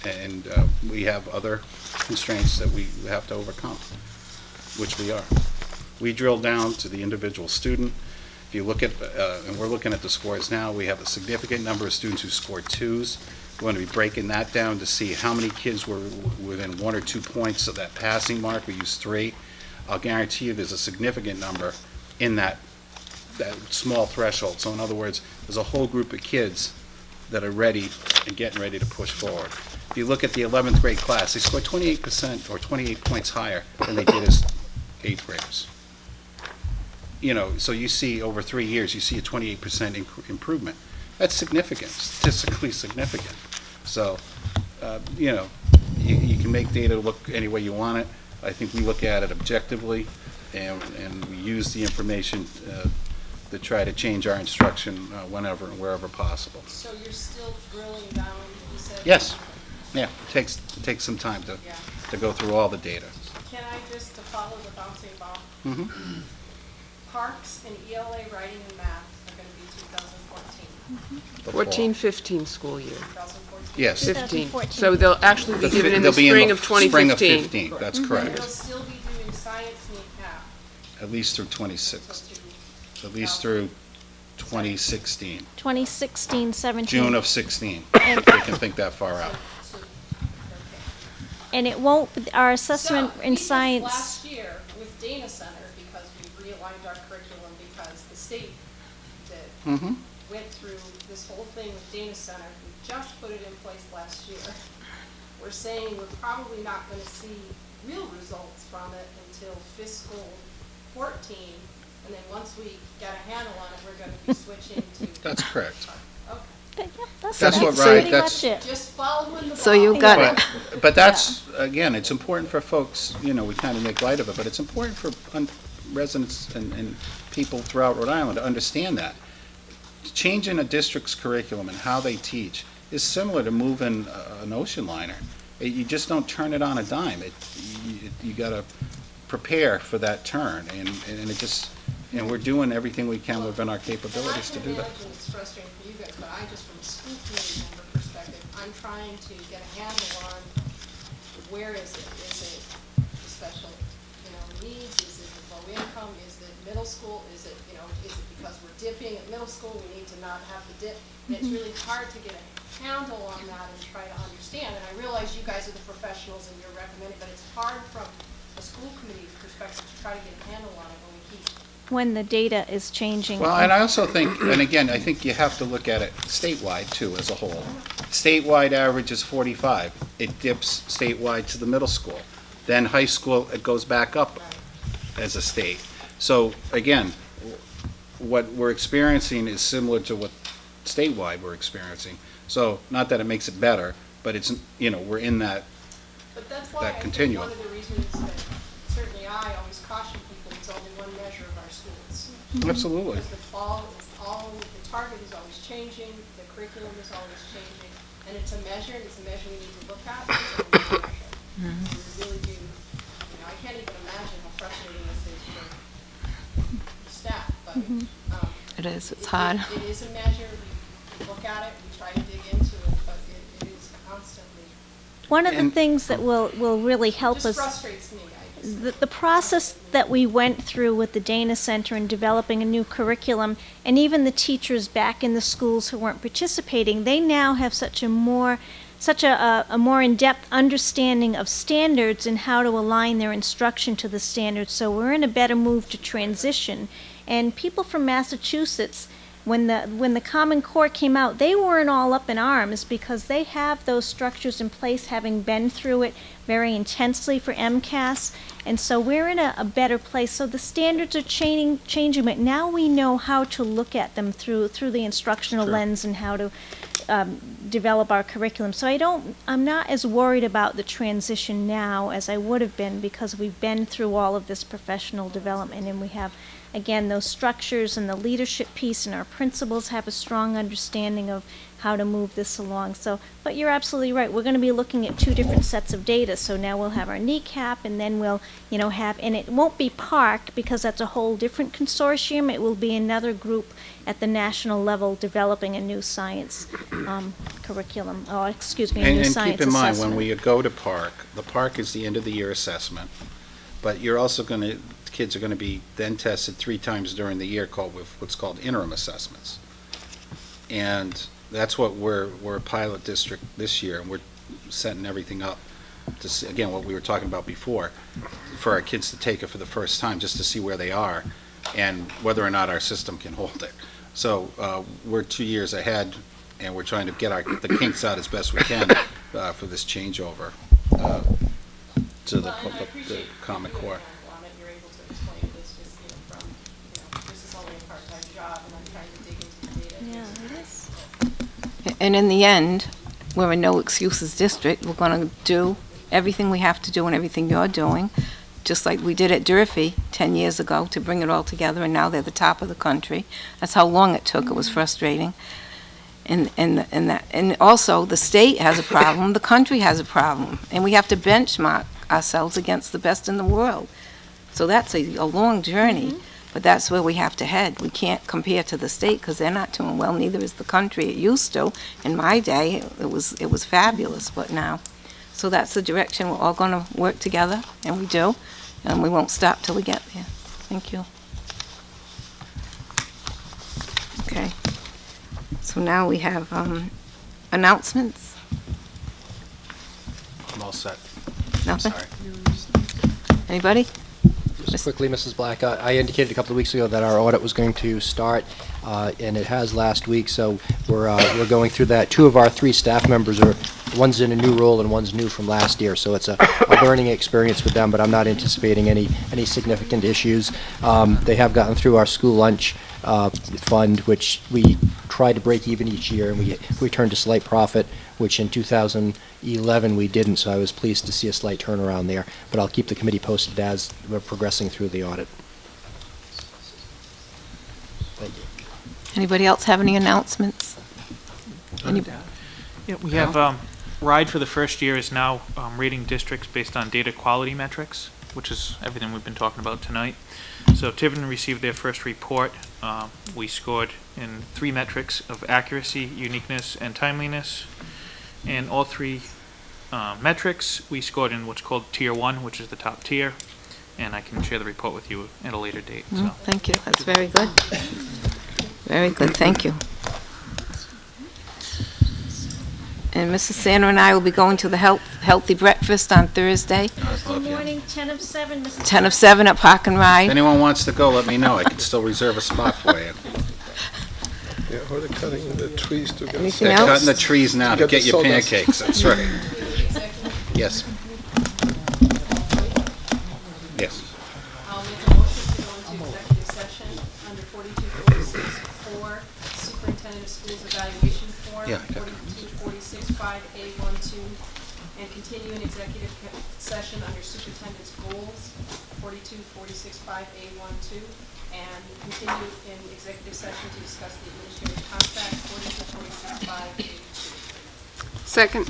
And we have other constraints that we have to overcome, which we are. We drill down to the individual student. If you look at, and we're looking at the scores now, we have a significant number of students who scored 2s. We're going to be breaking that down to see how many kids were within 1 or 2 points of that passing mark. We use 3. I'll guarantee you there's a significant number in that small threshold. So in other words, there's a whole group of kids that are ready and getting ready to push forward. If you look at the 11th grade class, they scored 28% or 28 points higher than they did as 8th graders. You know, so you see over 3 years, you see a 28% improvement. That's significant, statistically significant. So, you know, you can make data look any way you want it. I think we look at it objectively, and we use the information to try to change our instruction whenever and wherever possible. So you're still drilling down, you said? Yes. Yeah, it takes some time to go through all the data. Can I just, to follow the bouncing ball? Mm-hmm. Parks and ELA writing and math are going to be 2014. 14-15 school year. 2014. Yes. 15. So they'll actually be given in the They'll be spring of Spring 2015. of 15, that's And correct. they'll still be doing science and half. At least through 26, at least through 2016. 2016, 17. June of 16, And- if we can think that far out. And it won't, our assessment So, in we just science, last year with Dana Center, because we realigned our curriculum because the state did, Mm-hmm. went through this whole thing with Dana Center. We just put it in place last year. We're saying we're probably not going to see real results from it until fiscal 14, and then once we get a handle on it, we're going to be switching to. That's correct. Okay. yeah, That's what, right, pretty that's- much it. Just following the ball. So you got it. But that's, again, it's important for folks, you know, we kind of make light of it, but it's important for residents and people throughout Rhode Island to understand that. Changing a district's curriculum and how they teach is similar to moving an ocean liner. You just don't turn it on a dime. You got to prepare for that turn, and it just, and we're doing everything we can within our capabilities to do that. I can imagine it's frustrating for you guys, but I just, from a school committee member perspective, I'm trying to get a handle on where is it? Is it the special, you know, needs? Is it the low income? Is it middle school? Is it, you know, is it because we're dipping at middle school, we need to not have the dip? And it's really hard to get a handle on that and try to understand. And I realize you guys are the professionals and you're recommending, but it's hard from a school committee perspective to try to get a handle on it when we keep. When the data is changing. Well, and I also think, and again, I think you have to look at it statewide too, as a whole. Statewide average is 45. It dips statewide to the middle school. Then high school, it goes back up as a state. So again, what we're experiencing is similar to what statewide we're experiencing. So not that it makes it better, but it's, you know, we're in that. But that's why that I think continuum. one of the reasons that certainly I always caution people, it's only one measure of our schools. Absolutely. Because the target is always changing, the curriculum is always changing, and it's a measure, and it's a measure we need to look at. It's a measure. We really do, you know, I can't even imagine how frustrating this is for staff, but It is, it's hard. It is a measure, we look at it, we try to dig into it, but it is constantly, One of the And- things that will really help just us, frustrates me. the process that we went through with the Dana Center in developing a new curriculum, and even the teachers back in the schools who weren't participating, they now have such a more in-depth understanding of standards and how to align their instruction to the standards. So we're in a better move to transition. And people from Massachusetts, when the Common Core came out, they weren't all up in arms because they have those structures in place, having been through it very intensely for MCAS, and so we're in a better place. So the standards are changing, but now we know how to look at them through the instructional lens and how to develop our curriculum. So I'm not as worried about the transition now as I would have been, because we've been through all of this professional development, and we have, again, those structures and the leadership piece, and our principals have a strong understanding of how to move this along. So, but you're absolutely right. We're going to be looking at two different sets of data. So now we'll have our kneecap, and then we'll, have, and it won't be PARC because that's a whole different consortium. It will be another group at the national level developing a new science curriculum, or excuse me, a new science assessment. And keep in mind, when we go to PARC, the PARC is the end of the year assessment, but you're also going to, kids are going to be then tested 3 times during the year with what's called interim assessments. And that's what we're a pilot district this year, and we're setting everything up to see, again, what we were talking about before, for our kids to take it for the first time, just to see where they are and whether or not our system can hold it. So we're 2 years ahead, and we're trying to get the kinks out as best we can for this changeover to the Common Core. You're able to explain this just, from, this is only a part-time job, and I'm trying to dig into the data. Yeah, it is. And in the end, we're a no excuses district. We're going to do everything we have to do and everything you're doing, just like we did at Durfee 10 years ago to bring it all together, and now they're the top of the country. That's how long it took. It was frustrating. And also the state has a problem, the country has a problem, and we have to benchmark ourselves against the best in the world. So that's a long journey. But that's where we have to head. We can't compare to the state because they're not doing well. Neither is the country. It used to. In my day, it was fabulous. But now, so that's the direction we're all going to work together, and we do, and we won't stop till we get there. Thank you. Okay. So now we have announcements. I'm all set. Nothing. Sorry. Anybody? Just quickly, Mrs. Black, I indicated a couple of weeks ago that our audit was going to start, and it has last week, so we're going through that. 2 of our 3 staff members one's in a new role and one's new from last year, so it's a learning experience with them, but I'm not anticipating any significant issues. They have gotten through our school lunch fund, which we try to break even each year, and we turned a slight profit, which in 2011 we didn't, so I was pleased to see a slight turnaround there. But I'll keep the committee posted as we're progressing through the audit. Thank you. Anybody else have any announcements? Yeah, we have RIDE for the first year is now rating districts based on data quality metrics, which is everything we've been talking about tonight. So Tiverton received their first report. We scored in 3 metrics of accuracy, uniqueness, and timeliness. And all 3 metrics we scored in what's called Tier 1, which is the top tier. And I can share the report with you at a later date. So. Thank you. That's very good. Very good. Thank you. And Mrs. Sandra and I will be going to the healthy breakfast on Thursday. Thursday morning, 10 of 7. 10 of 7 at Park and Ride. If anyone wants to go, let me know. I can still reserve a spot for you. Yeah, or they're cutting the trees to get... Anything They're else? cutting the trees now to get your sawdust. pancakes. That's right. Yes. Yes. I'll make a motion to go into executive session under 4246 Superintendent of Schools Evaluation Form, Yeah, I got it. 42465A12, and continue in executive session under Superintendent's Goals, 42465A12, and continue in executive session to discuss the administrative contract, 42465A2. Second.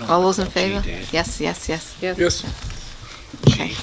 All those in G, favor? Dave. Yes, yes, yes. Yes. Yes. Okay.